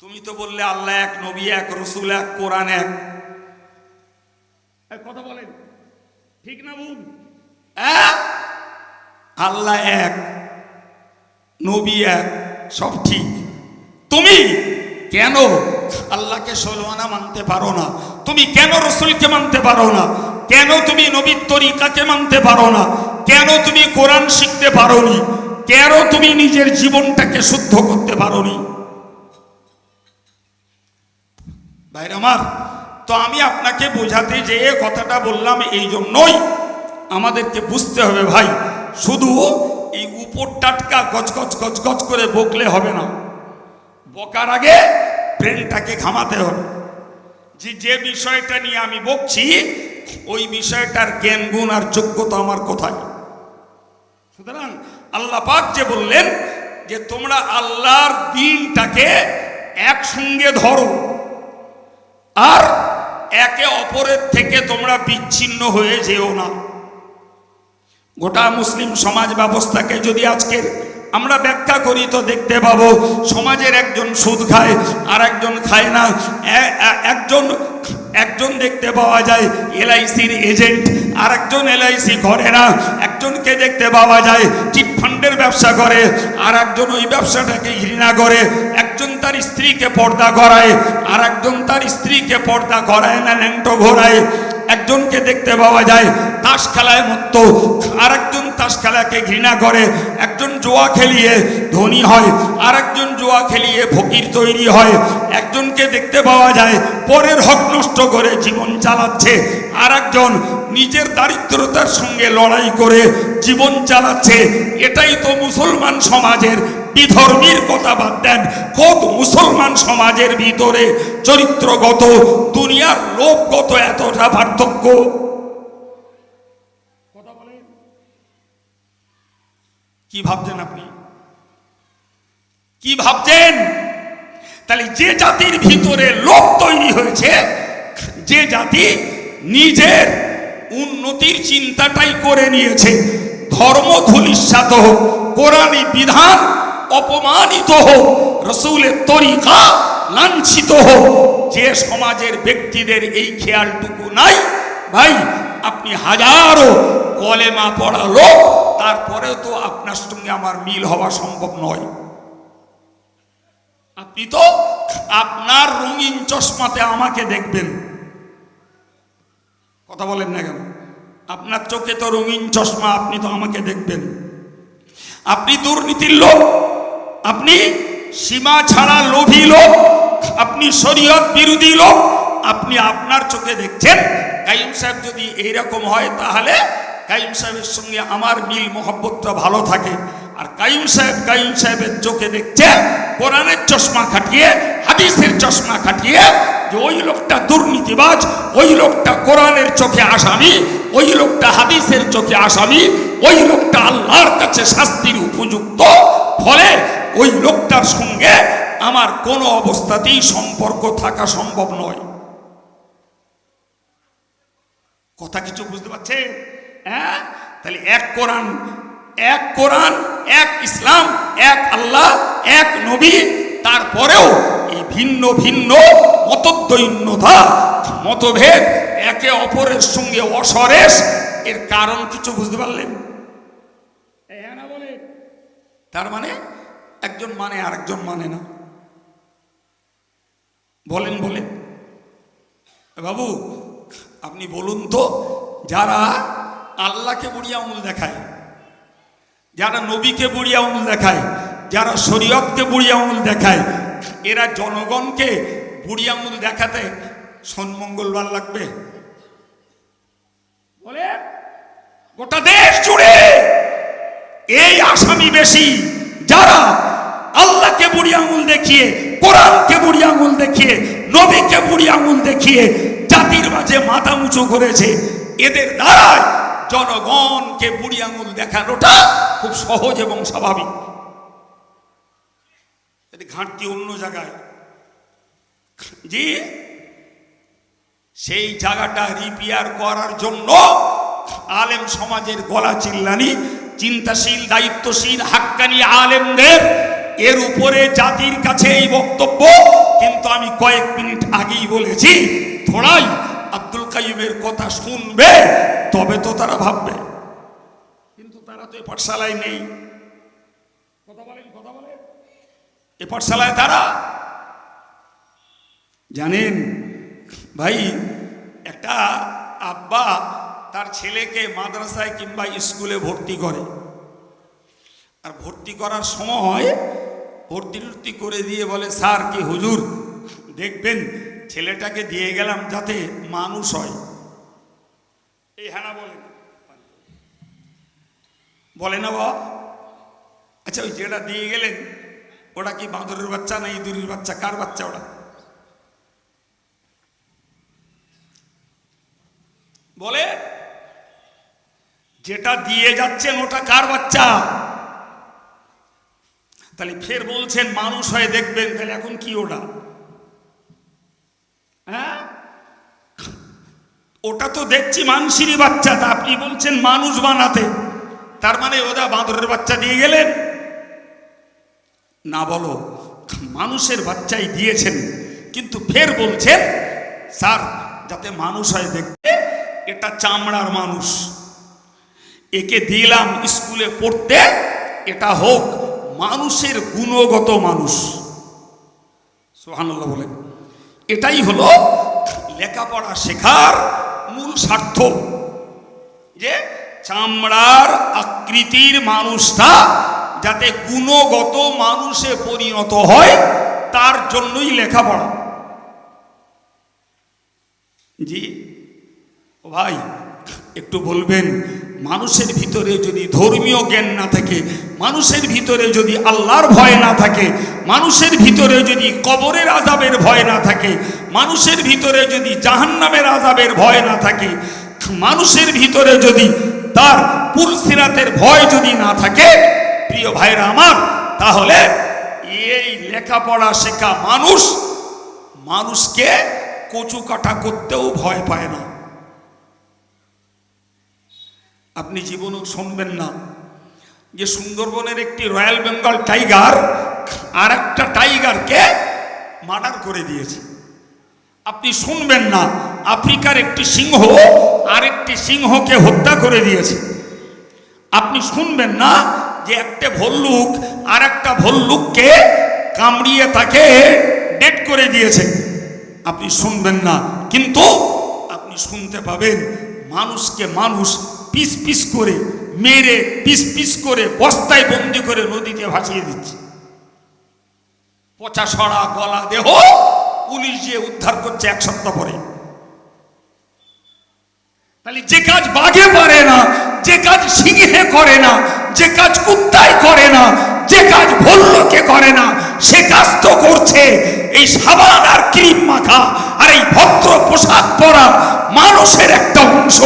তুমি তো বললে আল্লাহ এক, নবী এক, রসুল এক, কোরআন এক। কথা বলেন, ঠিক না ভুল? আল্লাহ এক, নবী এক, সব ঠিক। তুমি কেন আল্লাহকে 16 আনা মানতে পারো না? তুমি কেন রসুলকে মানতে পারো না? কেন তুমি নবীর তরিকাকে মানতে পারো না? কেন তুমি কোরআন শিখতে পারোনি? কেন তুমি নিজের জীবনটাকে শুদ্ধ করতে পারোনি? ভাইরা আমার, তো আমি আপনাকে বোঝাতে যে কথাটা বললাম এই জন্যই আমাদেরকে বুঝতে হবে ভাই, শুধু এই উপর টাটকা গজগজ গজগজ করে বকলে হবে না, বকার আগে ব্রেনটাকে ঘামাতে হবে যে যে বিষয়টা নিয়ে আমি বকছি ওই বিষয়টার জ্ঞান গুণ আর যোগ্যতা আমার কোথায়। সুতরাং আল্লাহ পাক যে বললেন যে তোমরা আল্লাহর দ্বীনটাকে একসঙ্গে ধরো আর একে অপরের থেকে তোমরা বিচ্ছিন্ন হয়ে যেও না। গোটা মুসলিম সমাজ ব্যবস্থাকে যদি আজকের আমরা ব্যাখ্যা করি তো দেখতে পাবো সমাজের একজন সুদ খায় আর একজন খায় না, একজন দেখতে পাওয়া যায় এলআইসির এজেন্ট আর একজন এলআইসি করে না, একজনকে দেখতে পাওয়া যায় চিটফান্ডের ব্যবসা করে আর একজন ওই ব্যবসাটাকে ঘৃণা করে, একজন তার স্ত্রীকে পর্দা করায় আর একজন তার স্ত্রীকে পর্দা করায় না, ল্যাংটো ঘোরায়। একজনকে দেখতে পাওয়া যায় তাস খেলায় মত্ত আর একজন তাস খেলাকে ঘৃণা করে, একজন জুয়া খেলিয়ে ধনী হয় আর একজন জুয়া খেলিয়ে ফকির তৈরি হয়, একজনকে দেখতে পাওয়া যায় পরের হক নষ্ট করে জীবন চালাচ্ছে আর একজন নিজের দারিদ্রতার সঙ্গে লড়াই করে জীবন চালাচ্ছে। এটাই তো মুসলমান সমাজের বিধর্মীর কথা বাদ দেন, খোদ মুসলমান সমাজের ভিতরে চরিত্রগত দুনিয়ার লোকগত এতটা পার্থক্য। কথা বলেন, কি ভাবছেন আপনি? কি ভাবছেন? তাহলে যে জাতির ভিতরে লোক তৈরি হয়েছে, যে জাতি নিজের উন্নতির চিন্তাটাই করে নিয়েছে, ধর্ম ধূলিসাৎ হোক, কোরআনী বিধান অপমানিত হোক, রসুলের তরিকা লাঞ্ছিত হোক, যে সমাজের ব্যক্তিদের এই খেয়ালটুকু নাই, ভাই আপনি হাজারো কলেমা পড়া লোক, তারপরেও তো আপনার সঙ্গে আমার মিল হওয়া সম্ভব নয়। আপনি তো আপনার রঙিন চশমাতে আমাকে দেখবেন, কথা বলেন না কেন? আপনার চোখে তো রঙিন চশমা, আপনি তো আমাকে দেখবেন। আপনি দুর্নীতির লোক, আপনি সীমা ছাড়া লোভী লোক, আপনি শরীয়ত বিরোধী লোক, আপনি আপনার চোখে দেখছেন। কাইয়ুম সাহেব যদি এইরকম হয় তাহলে কাইয়ুম সাহেবের সঙ্গে আমার মিল মোহব্বতটা ভালো থাকে। আর কাইয়ুম সাহেবের চোখে দেখছে কোরআনের চশমা খাটিয়ে, হাদিসের চশমা খাটিয়ে, যে ওই লোকটা দুর্নীতিবাজ, ওই লোকটা কোরআনের চোখে আসামি, ওই লোকটা হাদিসের চোখে আসামি, ওই লোকটা আল্লাহর কাছে শাস্তির উপযুক্ত, ফলে ওই লোকটার সঙ্গে আমার কোনো অবস্থাতেই সম্পর্ক থাকা সম্ভব নয়। কথা কিছু বুঝতে পারছে? হ্যাঁ, তাহলে এক কোরআন, এক ইসলাম, এক আল্লাহ, এক নবী, তারপরেও এই ভিন্ন ভিন্ন মতদ্বৈন্যতা, মতভেদ, একে অপরের সঙ্গে অসরেস, এর কারণ কিছু বুঝতে পারলেন? তার মানে একজন মানে আর একজন মানে না। বলেন বাবু, আপনি বলুন তো, যারা আল্লাহকে বুড়ি আঙুল দেখায়, যারা নবীকে বুড়ি আঙুল দেখায়, যারা শরীয়তকে বুড়ি আঙুল দেখায়, এরা জনগণকে বুড়ি আঙুল দেখাতে সন্মঙ্গলবার লাগবে? বলে গোটা দেশ জুড়ে এই আসামি বেশি, যারা আল্লাহকে বুড়ি আঙুল দেখিয়ে, কোরআনকে বুড়ি আঙুল দেখিয়ে, নবীকে বুড়ি আঙুল দেখিয়ে জাতির মাঝে মাথা উঁচু করেছে। এদের দ্বারাই জনগণকে বুড়ি আঙুল দেখানোটা খুব সহজ এবং স্বাভাবিক। ঘাটতি অন্য জায়গায়, যে সেই জায়গাটা রিপেয়ার করার জন্য আলেম সমাজের গলা চিল্লানি, চিন্তাশীল, দায়িত্বশীল, হাক্কানি আলেমদের এর উপরে জাতির কাছে এই বক্তব্য। কিন্তু আমি কয়েক মিনিট আগেই বলেছি, থোড়াই আব্দুল কাইয়ুমের কথা শুনবে তবে তো তারা ভাববে। কিন্তু তারা তো এ পাঠশালায় নেই। কথা বলেন, কথা বলেন। এ পাঠশালায় তারা জানেন ভাই, একটা আব্বা তার ছেলেকে মাদ্রাসায় কিংবা স্কুলে ভর্তি করে, আর ভর্তি করার সময় ভর্তি করে দিয়ে বলে, স্যার কি হুজুর দেখবেন ছেলেটাকে দিয়ে গেলাম যাতে মানুষ হয়। এই হ্যাঁ না বলেন, বলে না বাবা? আচ্ছা, ওই যেটা দিয়ে গেলেন ওটা কি বাঁদরের বাচ্চা না ইঁদুরের বাচ্চা? কার বাচ্চা ওটা? বলে যেটা দিয়ে যাচ্ছেন ওটা কার বাচ্চা? তাহলে ফের বলছেন মানুষ হয়ে দেখবেন, তাহলে এখন কি ওটা? হ্যাঁ, ওটা তো দেখছি মানুষেরই বাচ্চা, তা আপনি বলছেন মানুষ বানাতে, তার মানে ওটা বাঁদরের বাচ্চা দিয়ে গেলেন না? বলো, মানুষের বাচ্চাই দিয়েছেন, কিন্তু ফের বলছেন স্যার যাতে মানুষ হয় দেখবে, এটা চামড়ার মানুষ, একে দিলাম স্কুলে পড়তে, এটা হোক মানুষের গুণগত মানুষ। সুবহানাল্লাহ বলেন। এটাই হলো লেখাপড়া শেখার মূল স্বার্থ, যে চামড়ার আকৃতির মানুষটা যাতে গুণগত মানুষে পরিণত হয়, তার জন্যই লেখাপড়া। জি ও ভাই, একটু বলবেন, মানুষের ভিতরে যদি ধর্মীয় জ্ঞান না থাকে, মানুষের ভিতরে যদি আল্লাহর ভয় না থাকে, মানুষের ভিতরে যদি কবরের আযাবের ভয় না থাকে, মানুষের ভিতরে যদি জাহান্নামের আযাবের ভয় না থাকে, মানুষের ভিতরে যদি তার পুলসিরাতের ভয় যদি না থাকে, প্রিয় ভাইরা আমার, তাহলে এই লেখাপড়া শেখা মানুষ মানুষকে কচু কাটা করতেও ভয় পায় না। আপনি জীবনেও শুনবেন না যে সুন্দরবনের একটি রয়্যাল বেঙ্গল টাইগার আর একটা টাইগারকে মার্ডার করে দিয়েছে। আপনি শুনবেন না আফ্রিকার একটি সিংহ আরেকটি সিংহকে হত্যা করে দিয়েছে। আপনি শুনবেন না যে একটা ভল্লুক আর একটা ভল্লুককে কামড়িয়ে তাকে ডেড করে দিয়েছে। আপনি শুনবেন না, কিন্তু আপনি শুনতে পাবেন মানুষকে মানুষ পিস পিস করে মেরে, পিস পিস করে বস্তায় বন্দি করে নদীতে ভাসিয়ে দিচ্ছে। পচা সরা গলা দেহ পুলিশ গিয়ে উদ্ধার করছে 1 সপ্তাহ পরে। তাহলে যে কাজ বাঘে পারে না, যে কাজ সিংহে করে না, যে কাজ কুত্তায় করে না, যে কাজ ভল্লুকে করে না, সে কাজ তো করছে এই সাবান আর ক্রিম মাখা আর এই ভদ্র পোশাক পরা মানুষের একটা অংশ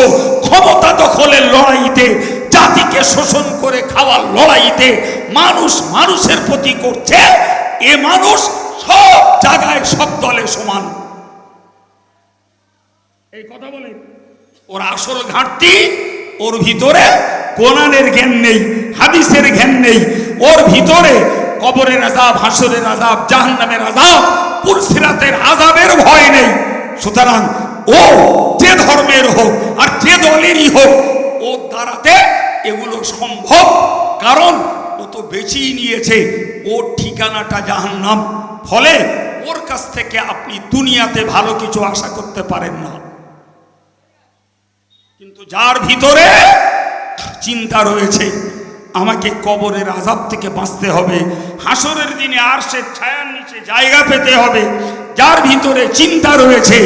ক্ষমতা দখলের লড়াইতে, জাতিকে শোষণ করে খাওয়ার লড়াইতে মানুষ মানুষের প্রতি করছে। এ মানুষ সব জায়গায় সব দলে সমান। এই কথা বলে ওর আসল ঘাটতি, ওর ভিতরে কোরআনের জ্ঞান নেই, হাদিসের জ্ঞান নেই, ওর ভিতরে কবরের আযাব, হাসরের আযাব, জাহান্নামের আযাব, পুলসিরাতের আযাবের ভয় নেই। সুতরাং ও যে ধর্মের হোক আর যে দলেরই হোক, ওর দ্বারাতে এগুলো সম্ভব, কারণ ও তো বেছেই নিয়েছে ওর ঠিকানাটা জাহান্নাম। ফলে ওর কাছ থেকে আপনি দুনিয়াতে ভালো কিছু আশা করতে পারেন না। কিন্তু যার ভিতরে চিন্তা রয়েছে আমাকে কবরের আযাব থেকে বাঁচতে হবে, হাসরের দিনে আরশের ছায়ার নিচে জায়গা পেতে হবে, যার ভিতরে চিন্তা রয়েছে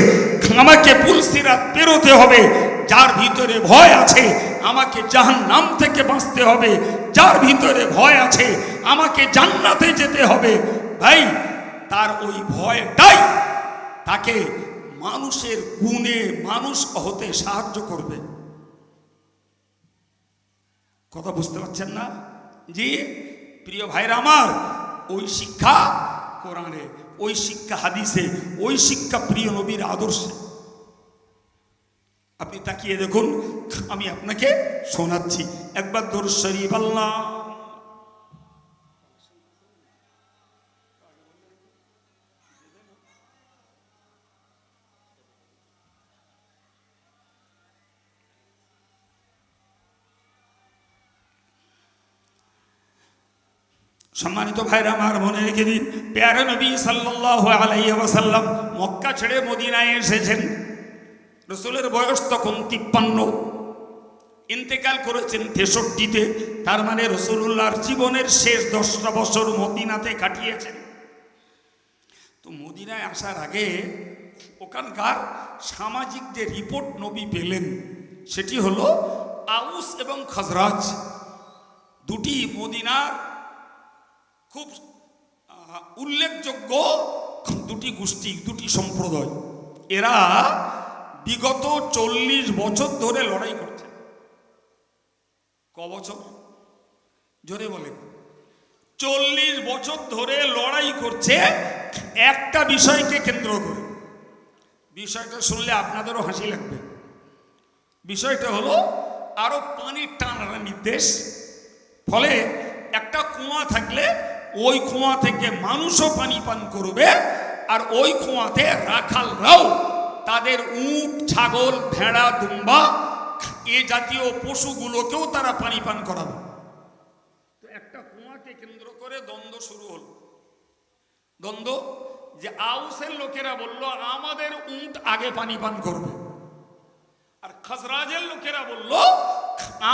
আমাকে পুলসিরাত পেরোতে হবে, যার ভিতরে ভয় আছে আমাকে জাহান্নাম থেকে বাঁচতে হবে, যার ভিতরে ভয় আছে আমাকে জান্নাতে যেতে হবে, ভাই তার ওই ভয়টাই তাকে মানুষের গুণে মানুষ হতে সাহায্য করবে। কথা বুঝতে পারছেন না? জি প্রিয় ভাইরা আমার, ওই শিক্ষা কোরআনে, ওই শিক্ষা হাদিসে, ওই শিক্ষা প্রিয় নবীর আদর্শে। আপনি তাকিয়ে দেখুন, আমি আপনাকে শোনাচ্ছি একবার দরুদ শরীফ। আল্লাহ সম্মানিত ভাইরা আমার, মনে রেখে দিন, প্যারা নবী সাল্লাল্লাহু আলাইহি ওয়াসাল্লাম মক্কা ছেড়ে মদিনায় এসেছেন। রসুলের বয়স তখন 53, ইন্তেকাল করেছেন 63-তে। তার মানে রসুলুল্লাহর জীবনের শেষ 10টা বছর মদিনাতে কাটিয়েছেন। তো মদিনায় আসার আগে ওখানকার সামাজিক যে রিপোর্ট নবী পেলেন সেটি হলো আউস এবং খাজরাজ দুটি মদিনার খুব উল্লেখযোগ্য দুটি গোষ্ঠী, দুটি সম্প্রদায়। এরা বিগত 40 বছর ধরে লড়াই করছে। ক বছর? জোরে বলেন। 40 বছর ধরে লড়াই করছে একটা বিষয়কে কেন্দ্র করে। বিষয়টা শুনলে আপনাদেরও হাসি লাগবে। বিষয়টা হলো আরো পানির টানাটানির দেশ। ফলে একটা কুয়া থাকলে ওই কুয়া থেকে মানুষও পানি পান করবে, আর ওই কুয়াতে রাখালরাও তাদের উট, ছাগল, ভেড়া, দুম্বা এ জাতীয় পশুগুলোকেও তারা পানি পান করাবে। তো একটা কুয়াকে কেন্দ্র করে দ্বন্দ্ব শুরু হলো। দ্বন্দ্ব যে আউসের লোকেরা বলল আমাদের উট আগে পানি পান করবে, আর খাজরাজের লোকেরা বলল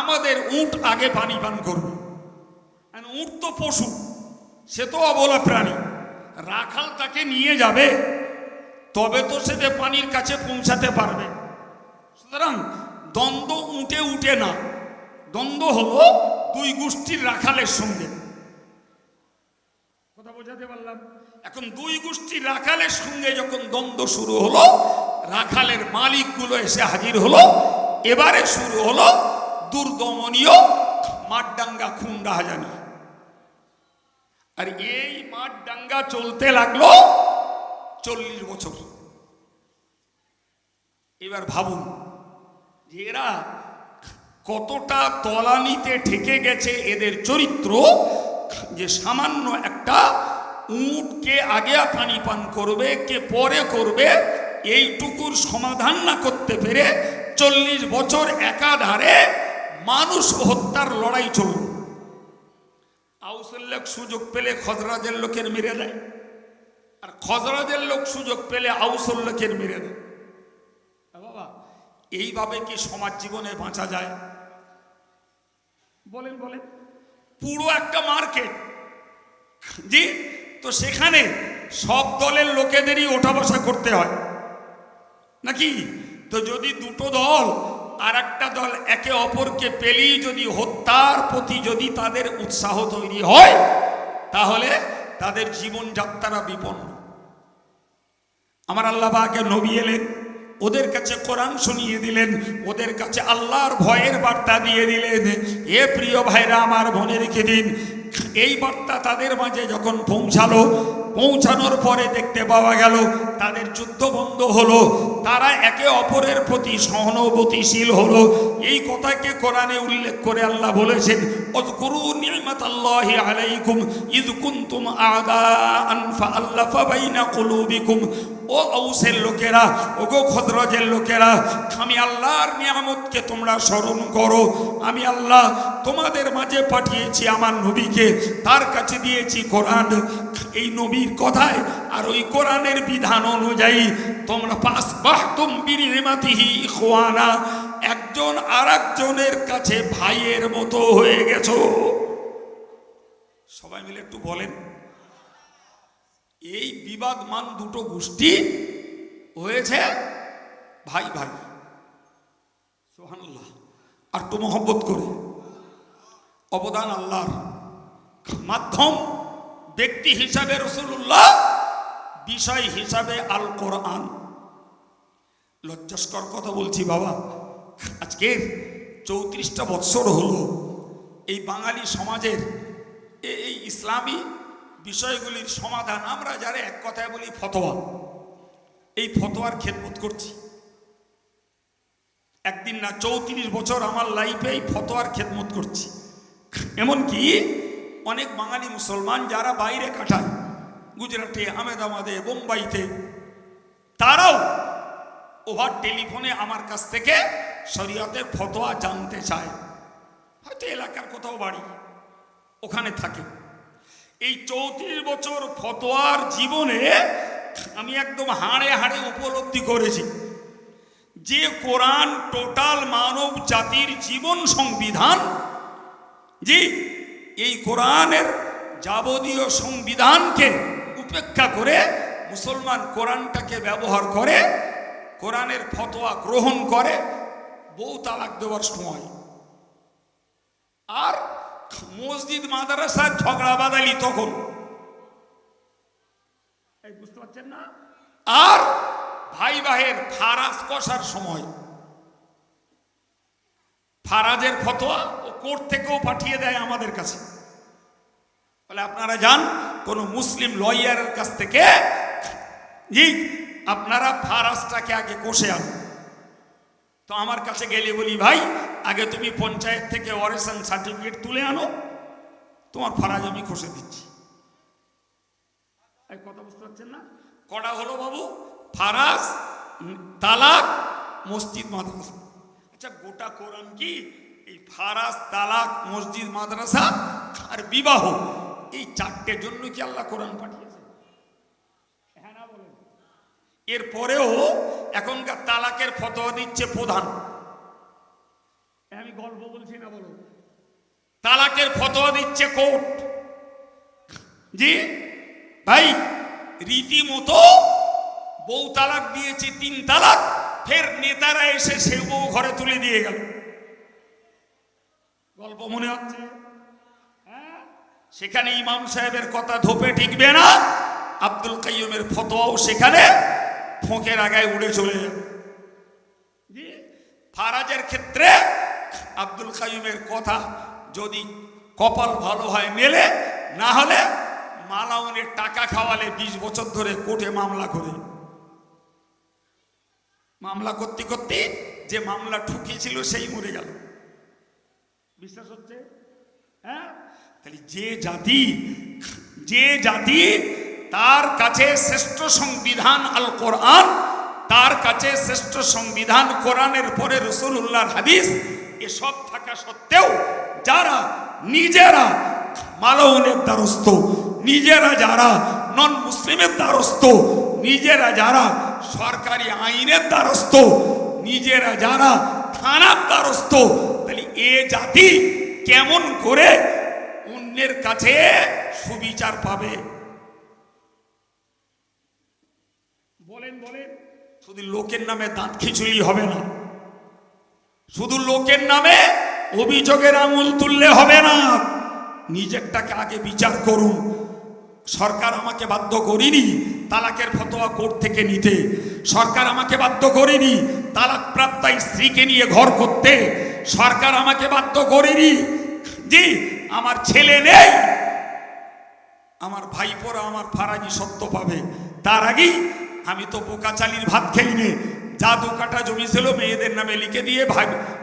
আমাদের উট আগে পানি পান করবে। উট তো পশু, সে তো অবলা প্রাণী, রাখাল তাকে নিয়ে যাবে তবে তো সে পানির কাছে পৌঁছাতে পারবে। সুতরাং দ্বন্দ্ব উঠে উঠে না, দ্বন্দ্ব হলো দুই গোষ্ঠীর রাখালের সঙ্গে। কথা বোঝাতে পারলাম? এখন দুই গোষ্ঠীর রাখালের সঙ্গে যখন দ্বন্দ্ব শুরু হলো, রাখালের মালিকগুলো এসে হাজির হলো। এবারে শুরু হলো দুর্দমনীয় মাঠডাঙ্গা, খুন রাহাজানি। আর এই মাঠডাঙ্গা চলতে লাগলো 40 বছর। এবার ভাবুন যে এরা কতটা তলানিতে ঠেকে গেছে এদের চরিত্র, যে সামান্য একটা উট কে আগে পানি পান করবে, কে পরে করবে, এইটুকুর সমাধান না করতে পেরে 40 বছর একাধারে মানুষ হত্যার লড়াই চলল। আউসের লোক সুযোগ পেলে খজরাজের লোকের মেরে দেয়, আর খজরাজের লোক সুযোগ পেলে আউসের লোকের মেরে দেয়। বাবা, এইভাবে কি সমাজ জীবনে বাঁচা যায়? বলেন বলেন। পুরো একটা মার্কেট, জি, তো সেখানে সব দলের লোকেদেরই ওঠা বসা করতে হয় নাকি? তো যদি দুটো দল আর একটা দল একে অপরকে পেলেই যদি হত্যার প্রতি যদি তাদের উৎসাহ তৈরি হয়, তাহলে তাদের জীবনযাত্রা বিপন্ন। আমার আল্লাহ পাকে নবী এলেন, ওদের কাছে কোরআন শুনিয়ে দিলেন, ওদের কাছে আল্লাহর ভয়ের বার্তা দিয়ে দিলেন। এ প্রিয় ভাইরা আমার, মনে রেখে দিন, এই বার্তা তাদের মাঝে যখন পৌঁছালো, পৌঁছানোর পরে দেখতে পাওয়া গেল তাদের যুদ্ধ বন্ধ হলো, তারা একে অপরের প্রতি সহানুভূতিশীল হলো। এই কথাকে কোরআনে উল্লেখ করে আল্লাহ বলেছেন, ওযকুরু নি'মাতাল্লাহি আলাইকুম ইয কুনতুম আ'দাআন ফাআল্লাফা বাইনা কুলুবিকুম। ও আউসের লোকেরা, ও গো খজরাজের লোকেরা, আমি আল্লাহর নিয়ামতকে তোমরা স্মরণ করো। আমি আল্লাহ তোমাদের মাঝে পাঠিয়েছি আমার নবীকে, তার কাছে দিয়েছি কোরআন। এই নবীর কথায় আর ওই কোরআনের বিধান অনুযায়ী তোমরা ফাসবাহতুম বিনিমাতিহি ইখওয়ানা, একজন আরেকজনের কাছে ভাইয়ের মতো হয়ে গেছো। সবাই মিলে একটু বলেন। এই বিবাদমান দুটো গোষ্ঠী হয়েছে ভাই ভাই। সুবহানাল্লাহ। আর একটু মহব্বত করে। অবদান আল্লাহর, মাধ্যম ব্যক্তি হিসাবে রাসূলুল্লাহ, বিষয় হিসাবে আল কোরআন। লজ্জাস্কর কথা বলছি বাবা, আজকে 34টা বৎসর হলো এই বাঙালি সমাজের এই ইসলামী বিষয়গুলির সমাধান আমরা যারা এক কথায় বলি ফতোয়া, এই ফতোয়ার খেদমত করছি। একদিন না, 34 বছর আমার লাইফে এই ফতোয়ার খেদমত করছি। এমনকি অনেক বাঙালি মুসলমান যারা বাইরে কাটায়, গুজরাটে, আহমেদাবাদে, বোম্বাইতে, তারাও ওভার টেলিফোনে আমার কাছ থেকে শরীয়তের ফতোয়া জানতে চায়। হয়তো এলাকার কোথাও বাড়ি, ওখানে থাকে। এই 34 বছর ফতোয়ার জীবনে আমি একদম হাড়ে হাড়ে উপলব্ধি করেছি যে কোরআন টোটাল মানব জাতির জীবন সংবিধান। জি, এই কোরআনের যাবতীয় সংবিধানকে উপেক্ষা করে মুসলমান কোরআনটাকে ব্যবহার করে, কোরআনের ফতোয়া গ্রহণ করে বউ তালাক দেওয়ার সময়। আর মসজিদ মাদ্রাসার ঝগড়া বাদালি তখন, বুঝতে পারছেন না? আর ভাই ভাইয়ের ফারাজ কষার সময়, ফারাজের ফতোয়া ও কোর্ট থেকেও পাঠিয়ে দেয় আমাদের কাছে, বলে আপনারা যান কোন মুসলিম লয়ারের কাছ থেকে, জি আপনারা ফারাজটাকে আগে কষে আন। তো আমার কাছে গেলে বলি ভাই আগে তুমি পঞ্চায়েত থেকে অরেশন সার্টিফিকেট তুলে আনো, তোমার ফারাজ আমি কষে দিচ্ছি। কথা বুঝতে পারছেন না? কটা হলো বাবু? ফারাজ, তালাক, মসজিদ মাদ্রাসা। আচ্ছা গোটা কোরআন কি এই ফারাজ, তালাক, মসজিদ মাদ্রাসা আর বিবাহ, এই চারটের জন্য কি আল্লাহ কোরআন পাঠিয়েছে? হ্যাঁ না বলেন? এরপরেও এখনকার তালাকের ফতোয়া দিচ্ছে প্রধান। আমি গল্প বলছি না, বলো। তালাকের ফতোয়া দিচ্ছে কোর্ট। জি ভাই, রীতিমতো বউ তালাক দিয়েছে 3 তালাক, ফের নেতারা এসে সে বউ ঘরে তুলে দিয়ে গেল। গল্প মনে হচ্ছে? হ্যাঁ, সেখানে ইমাম সাহেবের কথা ধোপে টিকবে না, আব্দুল কাইয়ুমের ফতোয়াও সেখানে ফোঁকের আগায় উড়ে চলে যাবে। জি, ফারাজের ক্ষেত্রে আব্দুল কাইয়ুমের কথা যদি কপাল ভালো হয় মেলে, না হলে মালাউনের টাকা খাওয়ালে 20 বছর ধরে কোর্টে মামলা করে, মামলা করতে করতে যে মামলা ঠুকিয়েছিল সেই মরে গেল। বিশ্বাস হচ্ছে? হ্যাঁ, তাহলে যে জাতি তার কাছে শ্রেষ্ঠ সংবিধান আল কোরআন, তার কাছে শ্রেষ্ঠ সংবিধান কোরআনের পরে রাসূলুল্লাহর হাদিস, এসব থাকা সত্ত্বেও যারা নিজেরা মালাউনের দ্বারস্থ, নিজেরা যারা নন মুসলিমের দ্বারস্থ, নিজেরা যারা সরকারি আইনের দ্বারস্থ, নিজেরা যারা থানার দ্বারস্থ, তাহলে এ জাতি কেমন করে অন্যের কাছে সুবিচার পাবে? বলেন বলেন। শুধু লোকের নামে দাঁত খিচুড়ি হবে না, শুধু লোকের নামে অভিযোগের আঙুল তুললে হবে না, নিজেরটাকে আগে বিচার করুন। সরকার আমাকে বাধ্য করিনি তালাকের ফতোয়া কোর্ট থেকে নিতে, সরকার আমাকে বাধ্য করিনি তালাক প্রাপ্তা স্ত্রীকে নিয়ে ঘর করতে, সরকার আমাকে বাধ্য করিনি জি আমার ছেলে নেই, আমার ভাইপোরা আমার ফারাজি সত্য পাবে। তার আগেই আমি তো বোকা চালির ভাত খেইনি, যা 2 কাঠা জমি ছিল মেয়েদের নামে লিখে দিয়ে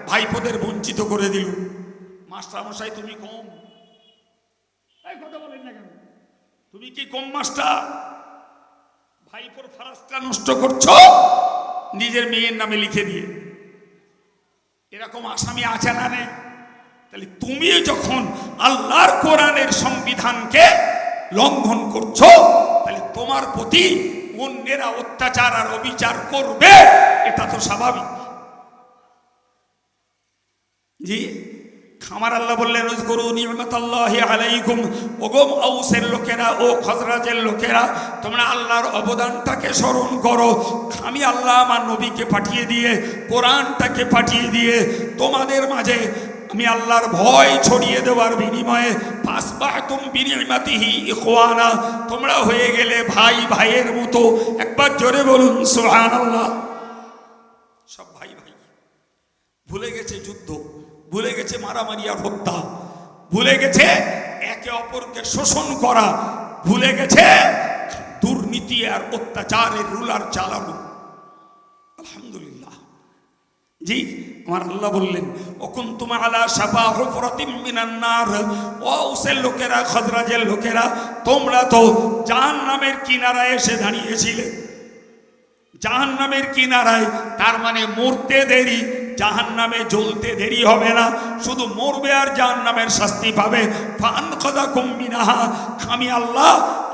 ভাইপোদের বঞ্চিত করে দিল। মাস্টার মশাই তুমি কম, কথা বলেন না কেন? তুমি কি কম মাস্টার? ভাইপোর ফারাজটা নষ্ট করছো নিজের মেয়ের নামে লিখে দিয়ে। এরকম আসামি আছে না নেই? তাহলে তুমি যখন আল্লাহর কোরআনের সংবিধানকে লঙ্ঘন করছো, তাহলে তোমার প্রতি অন্যেরা অত্যাচার আর অবিচার করবে, এটা তো স্বাভাবিক। জি, আমার আল্লাহ বললেন উযকুরু নি'মাতাল্লাহি আলাইকুম, ওগো আউসের লোকেরা ও খজরাজের লোকেরা, তোমরা আল্লাহর অবদানটাকে স্মরণ করো। আমি আল্লাহ আমার নবীকে পাঠিয়ে দিয়ে, কোরআনটাকে পাঠিয়ে দিয়ে তোমাদের মাঝে আমি আল্লাহর ভয় ছড়িয়ে দেওয়ার বিনিময়ে ফাসবাহতুম বিনি'মাতিহি ইখওয়ানা, তোমরা হয়ে গেলে ভাই ভাইয়ের মতো। একবার জোরে বলুন সুবহানাল্লাহ। সব ভাই ভাই, ভুলে গেছে যুদ্ধ, ভুলে গেছে মারামারি আর হত্যা, ভুলে গেছে একে অপরকে শোষণ করা, ভুলে গেছে দুর্নীতি আর অত্যাচারের রুলার চালানো। আলহামদুলিল্লাহ। জি, আমার আল্লাহ বললেন ওকুনতুম আলা শাফা হুফরাতিম মিনান নার, ও আউসের লোকেরা খজরাজের লোকেরা, তোমরা তো জাহান্নামের কিনারায় এসে দাঁড়িয়েছিলে। জাহান্নামের কিনারায়, তার মানে মরতে দেরি, জাহান্নামে জ্বলতে দেরি হবে না, শুধু মরবে আর জাহান্নামের শাস্তি পাবে। ফানকাযাকুম মিনহা, আমি আল্লাহ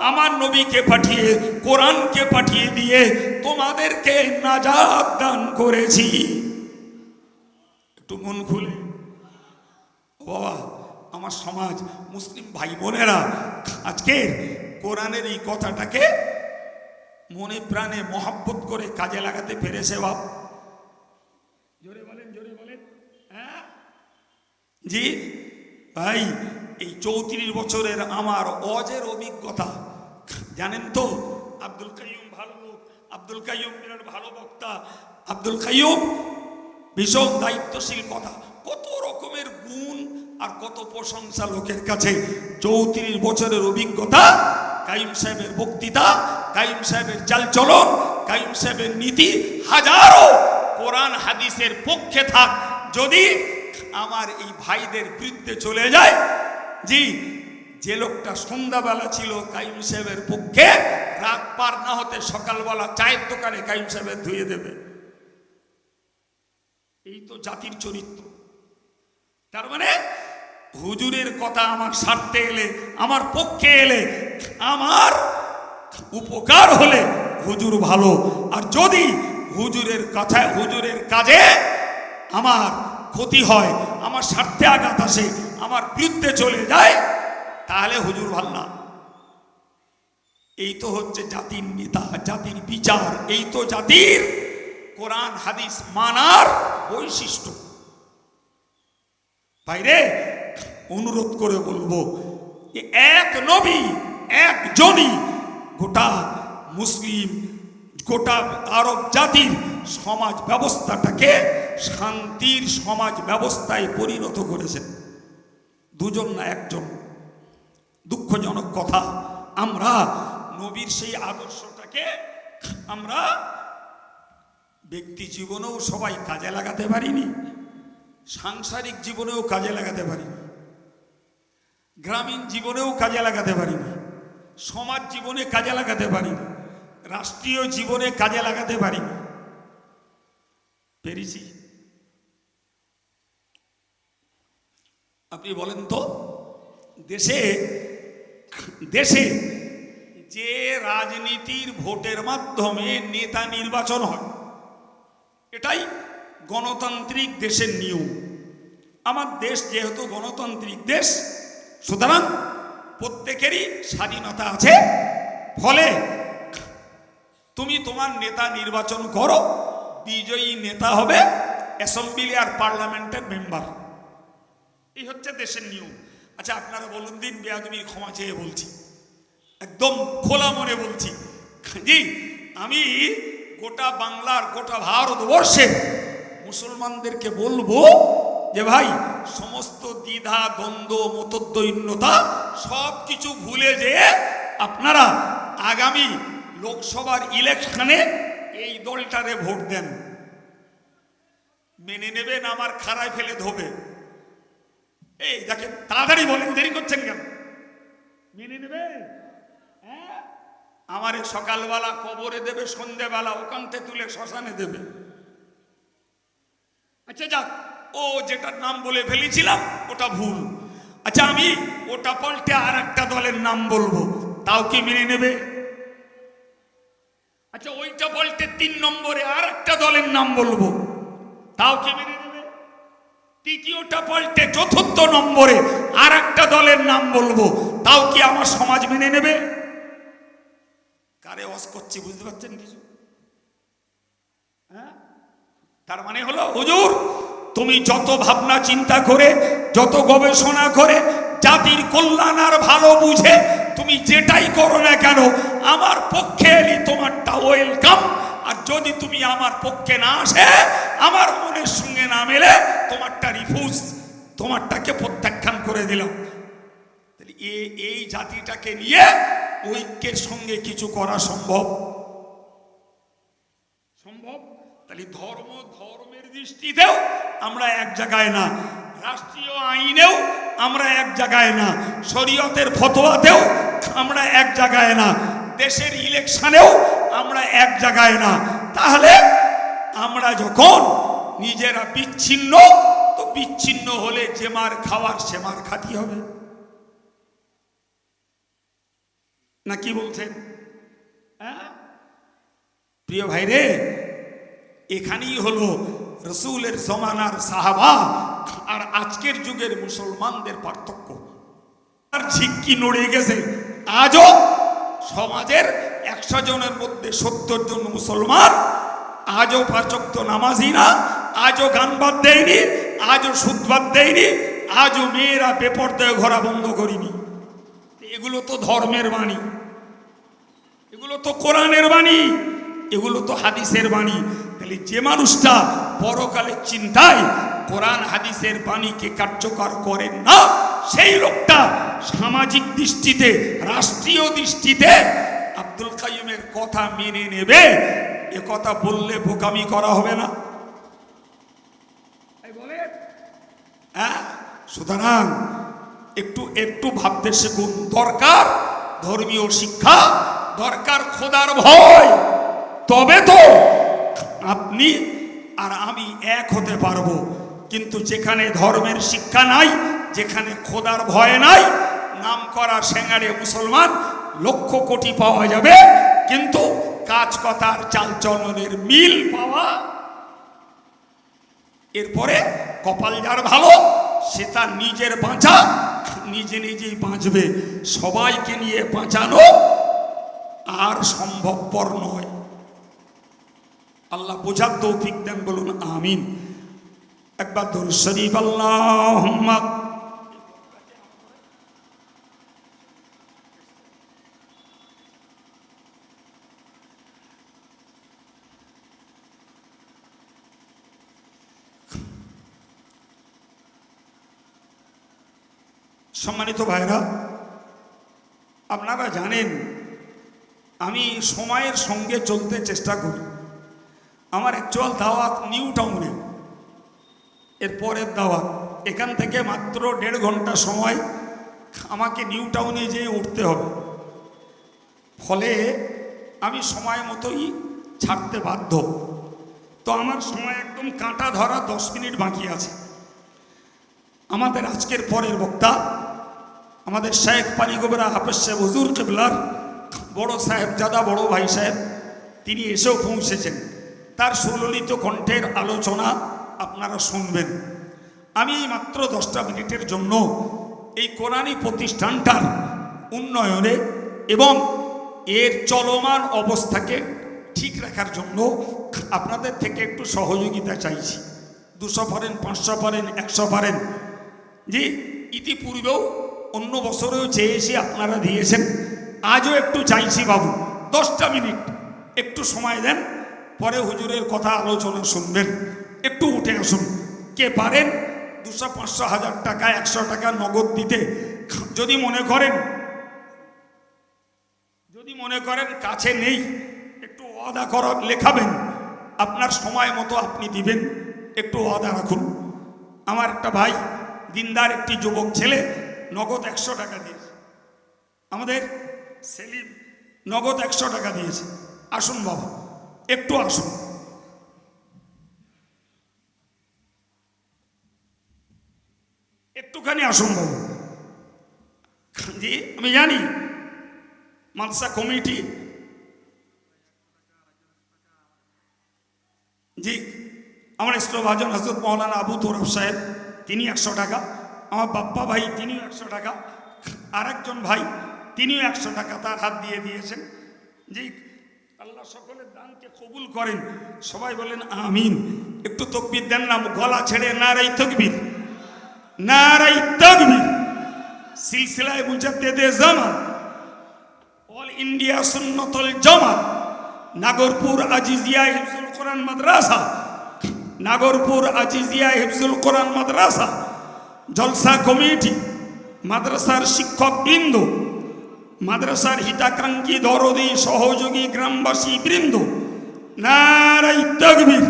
আমার নবীকে পাঠিয়ে, কোরআনকে পাঠিয়ে দিয়ে তোমাদেরকে নাজাত দান করেছি। একটু মন খুলে বাবা, আমার সমাজ মুসলিম ভাই বোনেরা আজকে কোরআনের এই কথাটাকে মনে প্রাণে মহব্বত করে কাজে লাগাতে পেরেছে। বাপ জোরে বলেন, জোরে বলেন। হ্যাঁ জি ভাই, এই 34 বছরের আমার অজের অভিজ্ঞতা জানেন তো। আব্দুল কাইয়ুম ভালো লোক, আব্দুল কাইয়ুম বিরাট ভালো বক্তা, আব্দুল কাইয়ুম ভীষণ দায়িত্বশীল কথা, কত রকমের গুণ আর কত প্রশংসা লোকের কাছে। 34 বছরের অভিজ্ঞতা, কাইয়ুম সাহেবের বক্তৃতা, কাইয়ুম সাহেবের চালচলন, কাইয়ুম সাহেবের নীতি হাজারো কোরআন হাদিসের পক্ষে থাক, যদি আমার এই ভাইদের বিরুদ্ধে চলে যায়, জি যে লোকটা সন্ধ্যাবেলা ছিল কাইয়ুম সাহেবের পক্ষে, রাত পার না হতে সকালবেলা চায়ের দোকানে কাইয়ুম সাহেবের ধুয়ে দেবে। এই তো জাতির চরিত্র। তার মানে হুজুরের কথা আমার স্বার্থে এলে, আমার পক্ষে এলে, আমার উপকার হলে হুজুর ভালো, আর যদি হুজুরের কথায়, হুজুরের কাজে আমার ক্ষতি হয়, আমার স্বার্থে আঘাত আসে, আমার বিরুদ্ধে চলে যায়, তাহলে হুজুর ভাল না। এই তো হচ্ছে জাতির নেতা, জাতির বিচার, এই তো জাতির কোরআন হাদিস মানার বৈশিষ্ট্য। ভাইরে অনুরোধ করে বলবো, এক নবী একজনই গোটা মুসলিম, গোটা আরব জাতির সমাজ ব্যবস্থাটাকে শান্তির সমাজ ব্যবস্থায় পরিণত করেছেন। দুজন না একজন। দুঃখজনক কথা, আমরা নবীর সেই আদর্শটাকে আমরা ব্যক্তি জীবনেও সবাই কাজে লাগাতে পারিনি, সাংসারিক জীবনেও কাজে লাগাতে পারিনি, গ্রামীণ জীবনেও কাজে লাগাতে পারিনি, সমাজ জীবনে কাজে লাগাতে পারিনি, রাষ্ট্রীয় জীবনে কাজে লাগাতে পারিনি। পেরেছি? আপনি বলেন তো, দেশে দেশে যে রাজনীতির ভোটের মাধ্যমে নেতা নির্বাচন হয়, এটাই গণতান্ত্রিক দেশের নিয়ম। আমার দেশ যেহেতু গণতান্ত্রিক দেশ, সুতরাং প্রত্যেকেরই স্বাধীনতা আছে। ফলে তুমি তোমার নেতা নির্বাচন করো, বিজয়ী নেতা হবে অ্যাসেম্বলি আর পার্লামেন্টের মেম্বার। এই হচ্ছে দেশের নিয়ম। আচ্ছা আপনারা বলুন দিন, বেয়াদবির ক্ষমা চেয়ে বলছি, একদম খোলা মনে বলছি, জি আমি গোটা বাংলার, গোটা ভারতবর্ষের মুসলমানদেরকে বলবো যে ভাই, সমস্ত দ্বিধা দ্বন্দ্ব মতদ্বৈন্যতা সব কিছু ভুলে যেয়ে আপনারা আগামী লোকসভার ইলেকশনে এই দলটারে ভোট দেন। মেনে নেবেন? আমার খাড়ায় ফেলে ধোবে। এই দেখেন, তাড়াতাড়ি বলেন, দেরি করছেন কেন? মেনে নেবে? হ্যাঁ, আমারে সকালবেলা কবরে দেবে, সন্ধ্যেবেলা ওখান থেকে তুলে শ্মশানে দেবে। আচ্ছা যাক, ও যেটার নাম বলে ফেলেছিলাম ওটা ভুল। আচ্ছা আমি ওটা পাল্টে আর একটা দলের নাম বলবো, তাও কি মেনে নেবে? আচ্ছা ওইটা পাল্টে 3 নম্বরে আর একটা দলের নাম বলবো, তাও কি মেনে নেবে? তৃতীয়টা পাল্টে 4র্থ নম্বরে আর একটা দলের নাম বলবো, তাও কি আমার সমাজ মেনে নেবে? কারে ওয়াজ করছি বুঝতে পারছেন কিছু? হ্যাঁ, তার মানে হলো হুজুর, তুমি যত ভাবনা চিন্তা করে, যত গবেষণা করে, জাতির কল্যাণ আর ভালো বুঝে তুমি যেটাই করো না কেন, আমার পক্ষে এলি তোমারটা ওয়েলকাম, আর যদি তুমি আমার পক্ষে না আসে, আমার মনের সঙ্গে না মেলে, তোমারটা রিফিউজ, তোমারটাকে প্রত্যাখ্যান করে দিলাম। তাহলে এই জাতিটাকে নিয়ে ঐক্যের সঙ্গে কিছু করা সম্ভব? সম্ভব? তাহলে ধর্মের দৃষ্টিতেও আমরা এক জায়গায় না, রাষ্ট্রীয় আইনেও আমরা এক জায়গায় না, শরীয়তের ফতোয়াতেও আমরা এক জায়গায় না, দেশের ইলেকশনেও আমরা এক জায়গায় না। তাহলে আমরা যখন নিজেরা বিচ্ছিন্ন, তো বিচ্ছিন্ন হলে যে মার খাওয়ার সে মার খাতি হবে না, কি বলছেন? প্রিয় ভাই রে, এখানেই হলো রসুলের জমানার সাহাবা আর আজকের যুগের মুসলমানদের পার্থক্য। আর ঝিক্কি নড়ে গেছে। আজও সমাজের 100 জনের মধ্যে 70 জন মুসলমান, আজও 5 ওয়াক্ত নামাজি না, আজও গান বাদ দেয়নি, আজও সুদ বাদ দেয়নি, আজও মেয়েরা বেপরদায় ঘোরা বন্ধ করিনি। এগুলো তো ধর্মের বাণী, এগুলো তো কোরআনের বাণী, এগুলো তো হাদিসের বাণী। তাহলে যে মানুষটা পরকালের চিন্তায় কোরআন হাদিসের বাণীকে কার্যকর করেন না, সেই লোকটা সামাজিক দৃষ্টিতে, রাষ্ট্রীয় দৃষ্টিতে আব্দুল কাইয়ুমের কথা মেনে নেবে, এ কথা বললে বোকামি করা হবে না? হ্যাঁ, সুতরাং একটু ভাবতে শিখুন। দরকার ধর্মীয় শিক্ষা, দরকার খোদার ভয়, তবে তো আপনি আর আমি এক হতে পারবো। কিন্তু যেখানে ধর্মের শিক্ষা নাই, যেখানে খোদার ভয় নাই, নাম করা সেঙ্গারে মুসলমান 1,00,000 কোটি পাওয়া যাবে, কিন্তু কাজ কথার চালচলনের মিল পাওয়া, এরপরে কপাল যার ভালো সে তার নিজের বাঁচা নিজে নিজেই বাঁচবে। সবাইকে নিয়ে বাঁচানো আর সম্ভবপর নয়। আল্লাহ বোঝার তৌফিক দেন, বলুন আমিন। একবার দরুদ শরীফ আল্লাহুম্মা। সম্মানিত ভাইরা, আপনারা জানেন আমি সময়ের সঙ্গে চলতে চেষ্টা করি। আমার অ্যাকচুয়াল দাওয়াত নিউ টাউনে, এর পরের দাওয়াত এখান থেকে মাত্র 1.5 ঘন্টা সময় আমাকে নিউ টাউনে যেয়ে উঠতে হবে। ফলে আমি সময় মতোই ছাড়তে বাধ্য। তো আমার সময় একদম কাঁটা ধরা 10 মিনিট বাকি আছে। আমাদের আজকের পরের বক্তা আমাদের শেখ পানিগোবরা হাফেজ সাহেব হুজুর কিবলার বড় সাহেবজাদা, বড় ভাই সাহেব, তিনি এসেও পৌঁছেছেন। তার সুললিত কণ্ঠের আলোচনা আপনারা শুনবেন। আমি এই মাত্র 10টা মিনিটের জন্য এই কোরআনী প্রতিষ্ঠানটার উন্নয়নে এবং এর চলমান অবস্থাকে ঠিক রাখার জন্য আপনাদের থেকে একটু সহযোগিতা চাইছি। 200 পারেন, 500 পারেন, 100 পারেন। যে ইতিপূর্বেও অন্য বছরেও চেয়ে এসে আপনারা দিয়েছেন, আজও একটু চাইছি বাবু 10টা মিনিট একটু সময় দেন, পরে হুজুরের কথা আলোচনা শুনবেন। একটু উঠে আসুন, কে পারেন 200, 500, 1000 টাকা, 100 টাকা নগদ দিতে। যদি মনে করেন কাছে নেই, একটু ওয়াদা করা লেখাবেন, আপনার সময় মতো আপনি দিবেন, একটু ওয়াদা রাখুন। আমার একটা ভাই দিনদার একটি যুবক ছেলে নগদ 100 টাকা দিয়েছে। আমাদের সেলিম নগদ 100 টাকা দিয়েছে। আসুন বাবা, একটু আসুন। একটুখানি আসুন বাবু। জি, আমি জানি মাদ্রাসা কমিটি, জি আমার ইসলামভাজন হযরত মাওলানা আবু তোরাব সাহেব, তিনি 100 টাকা। আমার বাপ্পা ভাই, তিনিও 100 টাকা। আরেকজন ভাই তিনিও 100 টাকা তার হাত দিয়ে দিয়েছেন। জি, আল্লাহ সকলের দানকে কবুল করেন। সবাই বলেন আমিন। একটু তাকবীর দেন না, গলা ছেড়ে নারায়ে তাকবীর, নারায়ে তাকবীর। সিলসিলায়ে মুজাদ্দিদে জামান, অল ইন্ডিয়া সুন্নাতুল জামাত, নাগরপুর আজিজিয়া হিফজুল কোরআন মাদ্রাসা, নাগরপুর আজিজিয়া হিফজুল কোরআন মাদ্রাসা, জলসা কমিটি, মাদ্রাসার শিক্ষকবৃন্দ, মাদ্রাসার হিতাকাঙ্ক্ষী দরদি সহযোগী গ্রামবাসী বৃন্দ, নারায়ে তাকবীর।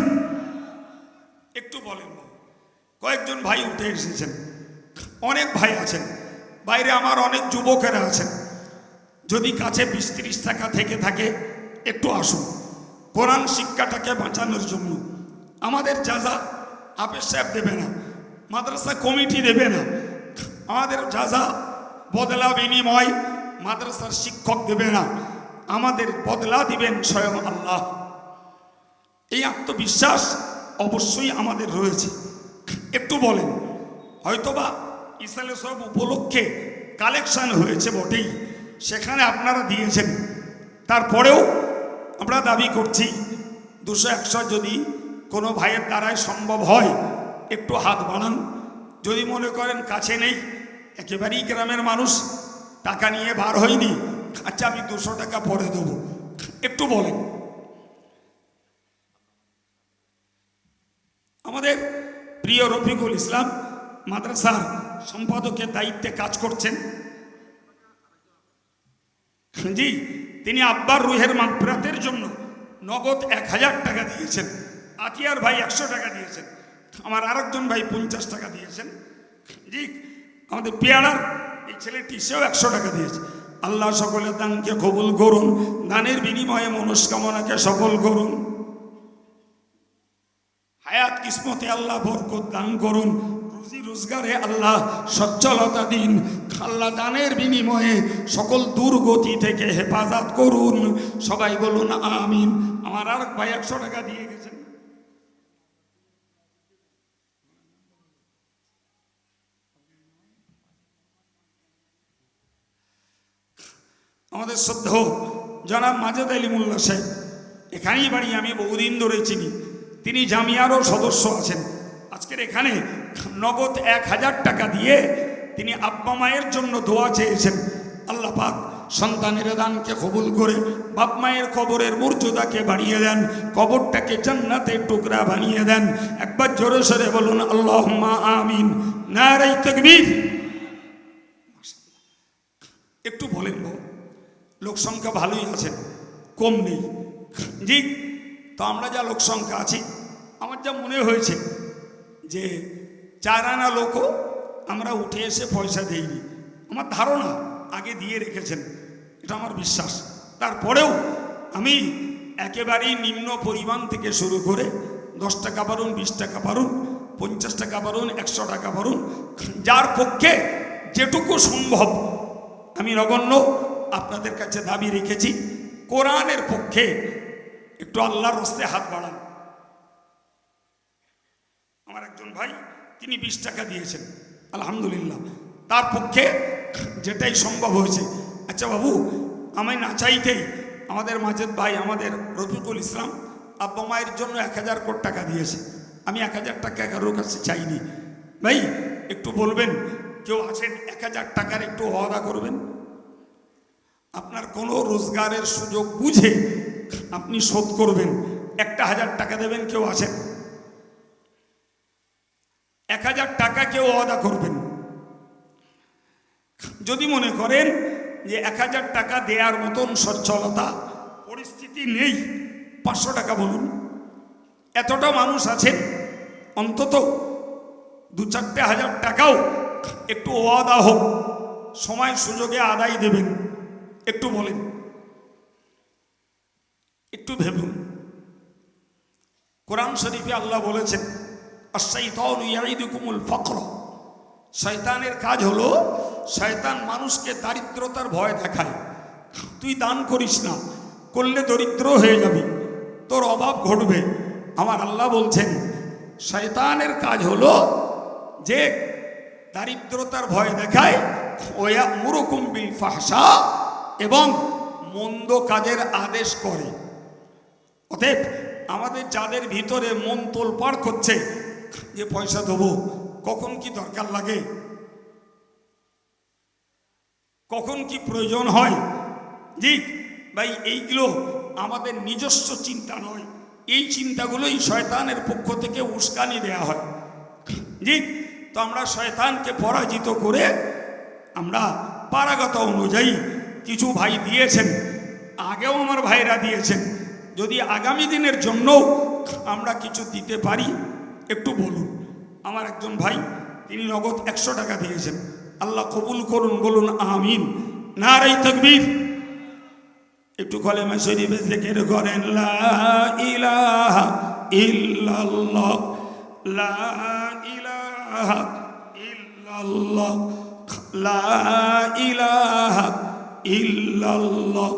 একটু বলেন। কয়েকজন ভাই উঠে এসেছেন, অনেক ভাই আছেন বাইরে, আমার অনেক যুবকেরা আছেন। যদি কাছে 20-30 টাকা থেকে থাকে একটু আসুন। কোরআন শিক্ষাটাকে বাঁচানোর জন্য আমাদের যা যা হাফেজ সাহেব দেবে না, মাদ্রাসা কমিটি দেবে না, আমাদের যা যা বদলা বিনিময় মাদ্রাসার শিক্ষক দেবে না, আমাদের বদলা দিবেন স্বয়ং আল্লাহ। এই আত্মবিশ্বাস অবশ্যই আমাদের রয়েছে। একটু বলেন, হয়তোবা ইসালে সব উপলক্ষে কালেকশন হয়েছে বটেই, সেখানে আপনারা দিয়েছেন, তারপরেও আমরা দাবি করছি 200-100 যদি কোনো ভাইয়ের দ্বারাই সম্ভব হয় একটু হাত বাড়ান। যদি মনে করেন কাছে নেই, একেবারেই গ্রামের মানুষ, টাকা নিয়ে বার হয়নি, আচ্ছা আমি 200 টাকা পরে দেবো, একটু বলেন। আমাদের প্রিয় রফিকুল ইসলাম মাদ্রাসার সম্পাদকের দায়িত্বে কাজ করছেন, জি, তিনি আব্বার রুহের মাগফিরাতের জন্য নগদ 1000 টাকা দিয়েছেন। আতিয়ার ভাই 100 টাকা দিয়েছেন, আমার আরেকজন ভাই 50 টাকা দিয়েছেন, জি, আমাদের পেয়ারার এই ছেলেটি সেও 100 টাকা দিয়েছে। আল্লাহ সকলের দানকে কবুল করুন, দানের বিনিময়ে মনস্কামনাকে সফল করুন, হায়াত কিসমতে আল্লাহ বরকত দান করুন, রুজি রোজগারে আল্লাহ সচ্ছলতা দিন, আল্লাহ দানের বিনিময়ে সকল দুর্গতি থেকে হেফাজত করুন। সবাই বলুন আমিন। আমার আর ভাই 100 টাকা দিয়ে গেছেন। আমাদের শ্রদ্ধেয় জনাব মাজেদ আলী মোল্লা সাহেব, এখানেই বাড়ি, আমি বহুদিন ধরে চিনি, তিনি জামিয়ারও সদস্য আছেন। আজকের এখানে নগদ 1000 টাকা দিয়ে তিনি আব্বা মায়ের জন্য দোয়া চেয়েছেন। আল্লাহ পাক সন্তানের দানকে কবুল করে বাপ মায়ের কবরের মর্যাদাকে বাড়িয়ে দেন, কবরটাকে জান্নাতের টুকরা বানিয়ে দেন। একবার জোরে সরে বলুন আল্লাহুম্মা আমিন। নারে তাকবীর। একটু বলেন বাবু, লোক সংখ্যা ভালোই আছেন, কম নেই, জি। তো আমরা যা লোক সংখ্যা আছি, আমার যা মনে হয়েছে যে 4 আনা লোকও আমরা উঠে এসে পয়সা দেইনি, আমার ধারণা আগে দিয়ে রেখেছেন, এটা আমার বিশ্বাস। তারপরেও আমি একেবারেই নিম্ন পরিমাণ থেকে শুরু করে 10 টাকা পারুন, 20 টাকা পারুন, 50 টাকা পারুন, 100 টাকা পারুন, যার পক্ষে যেটুকু সম্ভব আমি নগণ্য আপনাদের কাছে দাবি রেখেছি। কোরআনের পক্ষে একটু আল্লাহর রাস্তে হাত বাড়ান। আমার একজন ভাই তিনি 20 টাকা দিয়েছেন, আলহামদুলিল্লাহ, তার পক্ষে যেটাই সম্ভব হয়েছে। আচ্ছা বাবু, আমি না চাইতেই আমাদের মাজেদ ভাই, আমাদের রফিকুল ইসলাম আব্বা মায়ের জন্য 1000 কোটি টাকা দিয়েছে। আমি 1000 টাকা কারোর কাছে চাইনি। ভাই একটু বলবেন, কেউ আছেন 1000 টাকার একটু ওয়াদা করবেন? আপনার কোনো রোজগারের সুযোগ বুঝে আপনি শোধ করবেন, 1000 টাকা দেবেন, কেউ আছেন? 1000 টাকা কেউ ওয়াদা করবেন? যদি মনে করেন যে 1000 টাকা দেওয়ার মতন সচ্ছলতা পরিস্থিতি নেই, 500 টাকা বলুন। এতটা মানুষ আছেন, অন্তত 2-4 হাজার টাকাও একটু ওয়াদা হোক, সময় সুযোগে আদায় দেবেন। একটু বলেন, একটু ভেবুন। কোরআন শরীফে আল্লাহ বলেছেন, আশ-শাইতানু ইয়াইদুকুমুল ফাকর। শয়তানের কাজ হলো, শয়তান মানুষকে দারিদ্রতার ভয় দেখায়। তুই দান করিস না, করলে দরিদ্র হয়ে যাবি, তোর অভাব ঘটবে। আমার আল্লাহ বলছেন শয়তানের কাজ হলো যে দারিদ্রতার ভয় দেখায়, ওয়া'মুরুকুম বিল ফাহশা, এবং মন্দ কাজের আদেশ করে। অতএব আমাদের যাদের ভিতরে মন তোলপাড় করছে যে পয়সা দেবো, কখন কি দরকার লাগে, কখন কি প্রয়োজন হয়, জি ভাই, এইগুলো আমাদের নিজস্ব চিন্তা নয়, এই চিন্তাগুলোই শয়তানের পক্ষ থেকে উস্কানি দেয়া হয়, জি। তো আমরা শয়তানকে পরাজিত করে আমরা পারাগত অনুযায়ী কিছু ভাই দিয়েছেন, আগেও আমার ভাইরা দিয়েছেন, যদি আগামী দিনের জন্য আমরা কিছু দিতে পারি একটু বলুন। আমার একজন ভাই তিনি নগদ 100 টাকা দিয়েছেন, আল্লাহ কবুল করুন, বলুন আমিন। নারে তাকবীর। একটু কলেমা শরীফে জিকির করেন, লা ইলাহা ইল্লাল্লাহ লা ইলাহা ইল্লাল্লাহ, লা ইলাহা ইল্লাল্লাহ,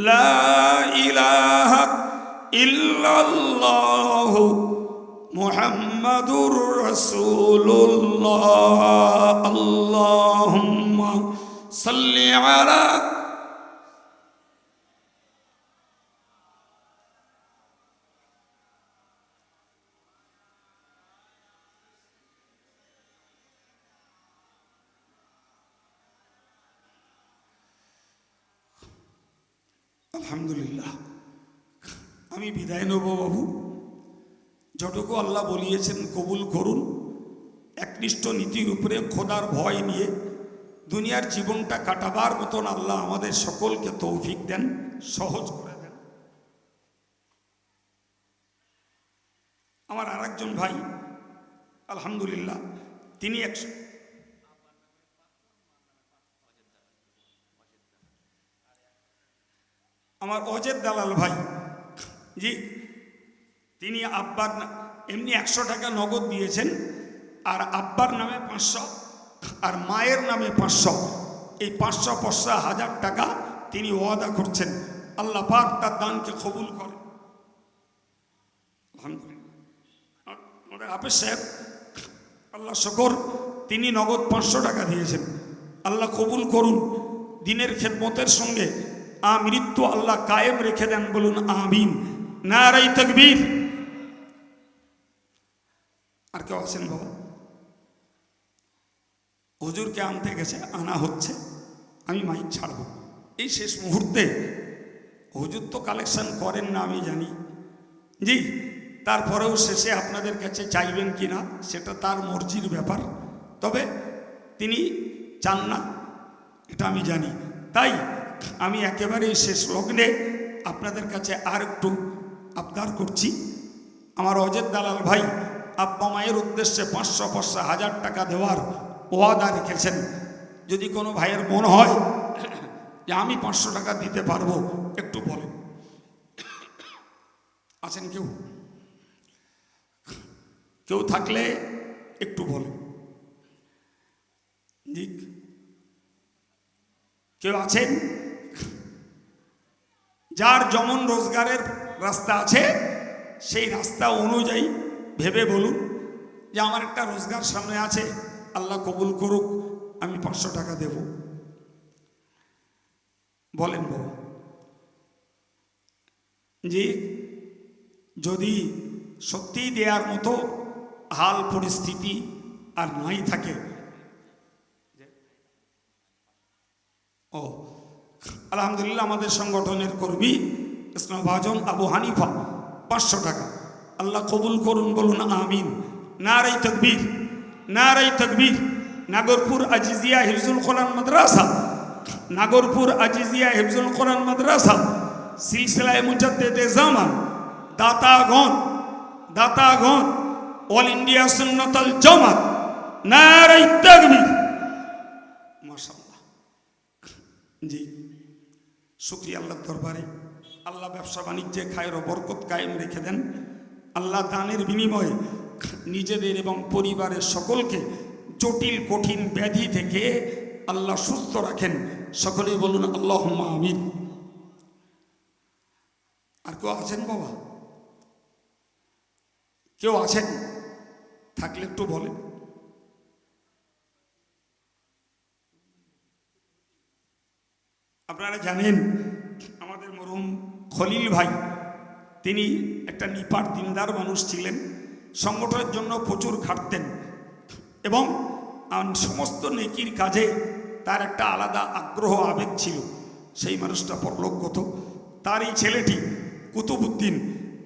লা ইলাহা ইল্লাল্লাহ মুহাম্মাদুর রাসূলুল্লাহ। আল্লাহুম্মা সাল্লি আলা। আলহামদুলিল্লাহ, আমি বিদায় নেব বাবু। যতটুকু আল্লাহ বলিয়েছেন কবুল করুন। একনিষ্ঠ নীতির উপরে খোদার ভয় নিয়ে দুনিয়ার জীবনটা কাটাবার মতন আল্লাহ আমাদের সকলকে তৌফিক দেন, সহজ করে দেন। আমার আর একজন ভাই আলহামদুলিল্লাহ, তিনি আমার অজেদ দালাল ভাই জি, তিনি আব্বার এমনি 100 টাকা নগদ দিয়েছেন, আর আব্বার নামে 500 আর মায়ের নামে 500, এই 500 500 1000 টাকা তিনি ওয়াদা করছেন। আল্লাহ পাক তার দানকে কবুল করেন। আলহামদুলিল্লাহ, আমাদের হাফেজ সাহেব আল্লাহ শুকর, তিনি নগদ 500 টাকা দিয়েছেন। আল্লাহ কবুল করুন। দিনের খেদমতের সঙ্গে মৃত্যু আল্লাহ কায়েম রেখে দেন, বলুন আমিন। নারাই তাকবীর। আর কেউ আছেন বাবা? হুজুরকে আনতে গেছে, আনা হচ্ছে, আমি মাইক ছাড়ব এই শেষ মুহূর্তে। হুজুর তো কালেকশন করেন না আমি জানি জি, তারপরেও শেষে আপনাদের কাছে চাইবেন কি না সেটা তার মর্জির ব্যাপার, তবে তিনি চান না এটা আমি জানি। তাই আমি একেবারে শেষ লগ্নে আপনাদের কাছে আর একটু আবদার করছি। আমার অজেদ দালাল ভাই আব্বা মায়ের উদ্দেশ্যে 500 500 1000 টাকা দেওয়ার ওয়াদা রেখেছেন। যদি কোনো ভাইয়ের মন হয় যে আমি 500 টাকা দিতে পারবো, একটু বলেন। আছেন কেউ? কেউ থাকলে একটু বলেন। জি, কেউ আছেন? যার যেমন রোজগারের রাস্তা আছে সেই রাস্তা অনুযায়ী ভেবে বলুন যে আমার একটা রোজগার সামনে আছে, আল্লাহ কবুল করুক, আমি 500 টাকা দেব। বলেন বাবা। জি, যদি সত্যি দেওয়ার মতো হাল পরিস্থিতি আর নাই থাকে, ও আলহামদুলিল্লাহ, আমাদের সংগঠনের কর্মী ইসলামভাজন আবু হানিফা 500 টাকা, আল্লাহ কবুল করুন, বলুন আমিন। নারাই তাকবীর, নারাই তাকবীর। নাগরপুর আজিজিয়া হিফজুল কোরআন মাদ্রাসা, নাগরপুর আজিজিয়া হিফজুল কোরআন মাদ্রাসা, সিলসিলায়ে মুজাদ্দিদে জামান, দাতাগণ, দাতাগণ, অল ইন্ডিয়া সুন্নাতুল জামাত, নারাই তাকবীর। মাশাআল্লাহ। জি, শুকরিয়া আল্লাহর দরবারে। আল্লাহ ব্যবসা বাণিজ্যে খায়ের ও বরকত কায়েম রেখে দেন। আল্লাহ দানের বিনিময়ে নিজেদের এবং পরিবারের সকলকে জটিল কঠিন ব্যাধি থেকে আল্লাহ সুস্থ রাখেন। সকলেই বলুন আল্লাহুম্মা আমিন। আর কেউ আছেন বাবা? কেউ আছেন? থাকলে একটু বলেন। আপনারা জানেন আমাদের মরহুম খলিল ভাই, তিনি একটা নিপাট দিনদার মানুষ ছিলেন, সংগঠনের জন্য প্রচুর খাটতেন এবং সমস্ত নেকির কাজে তার একটা আলাদা আগ্রহ আবেগ ছিল। সেই মানুষটা পরলোকগত। তার এই ছেলেটি কুতুবউদ্দিন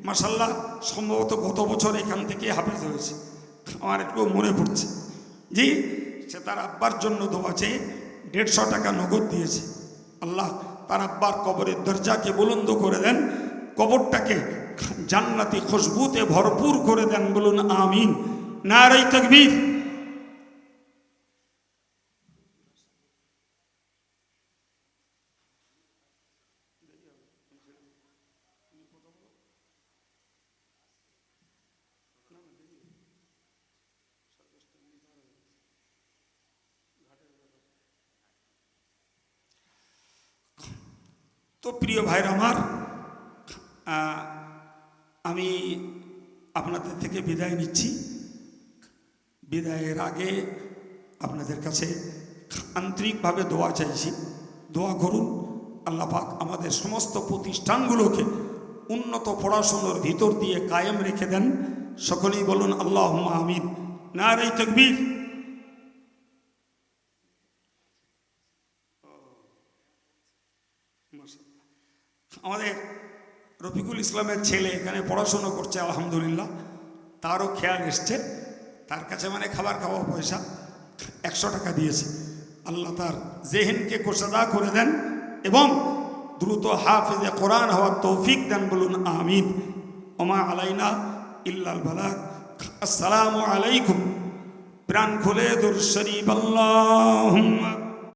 মাশাআল্লাহ সম্ভবত গত বছর এখান থেকে হাফেজ হয়েছে, আমার একটু মনে পড়ছে। জি, সে তার আব্বার জন্য দোয়া চেয়ে 150 টাকা নগদ দিয়েছে। আল্লাহ তার আব্বার কবরের দরজাকে বুলন্দ করে দেন, কবরটাকে জান্নাতি খুশবুতে ভরপুর করে দেন, বলুন আমিন। নারে তাকবীর। তো প্রিয় ভাইরা আমার, আমি আপনাদের থেকে বিদায় নিচ্ছি। বিদায়ের আগে আপনাদের কাছে আন্তরিকভাবে দোয়া চাইছি, দোয়া করুন আল্লাহ পাক আমাদের সমস্ত প্রতিষ্ঠানগুলোকে উন্নত পড়াশোনার ভিতর দিয়ে কায়েম রেখে দেন। সকলেই বলুন আল্লাহুম্মা আমিন। নারে তাকবীর। আমাদের রফিকুল ইসলামের ছেলে এখানে পড়াশোনা করছে, আলহামদুলিল্লাহ। তারও খেয়াল এসছে, তার কাছে মানে খাবার খাওয়া পয়সা 100 টাকা দিয়েছে। আল্লাহ তার জেহেনকে কোষাদা করে দেন এবং দ্রুত হাফেজে কোরআন হওয়ার তৌফিক দেন। বলুন আমিন। ওমা আলাইনা ইল্লাল বালাগ। আসসালামু আলাইকুম। প্রাণ খুলে দুরূদ শরীফ আল্লাহুম্মা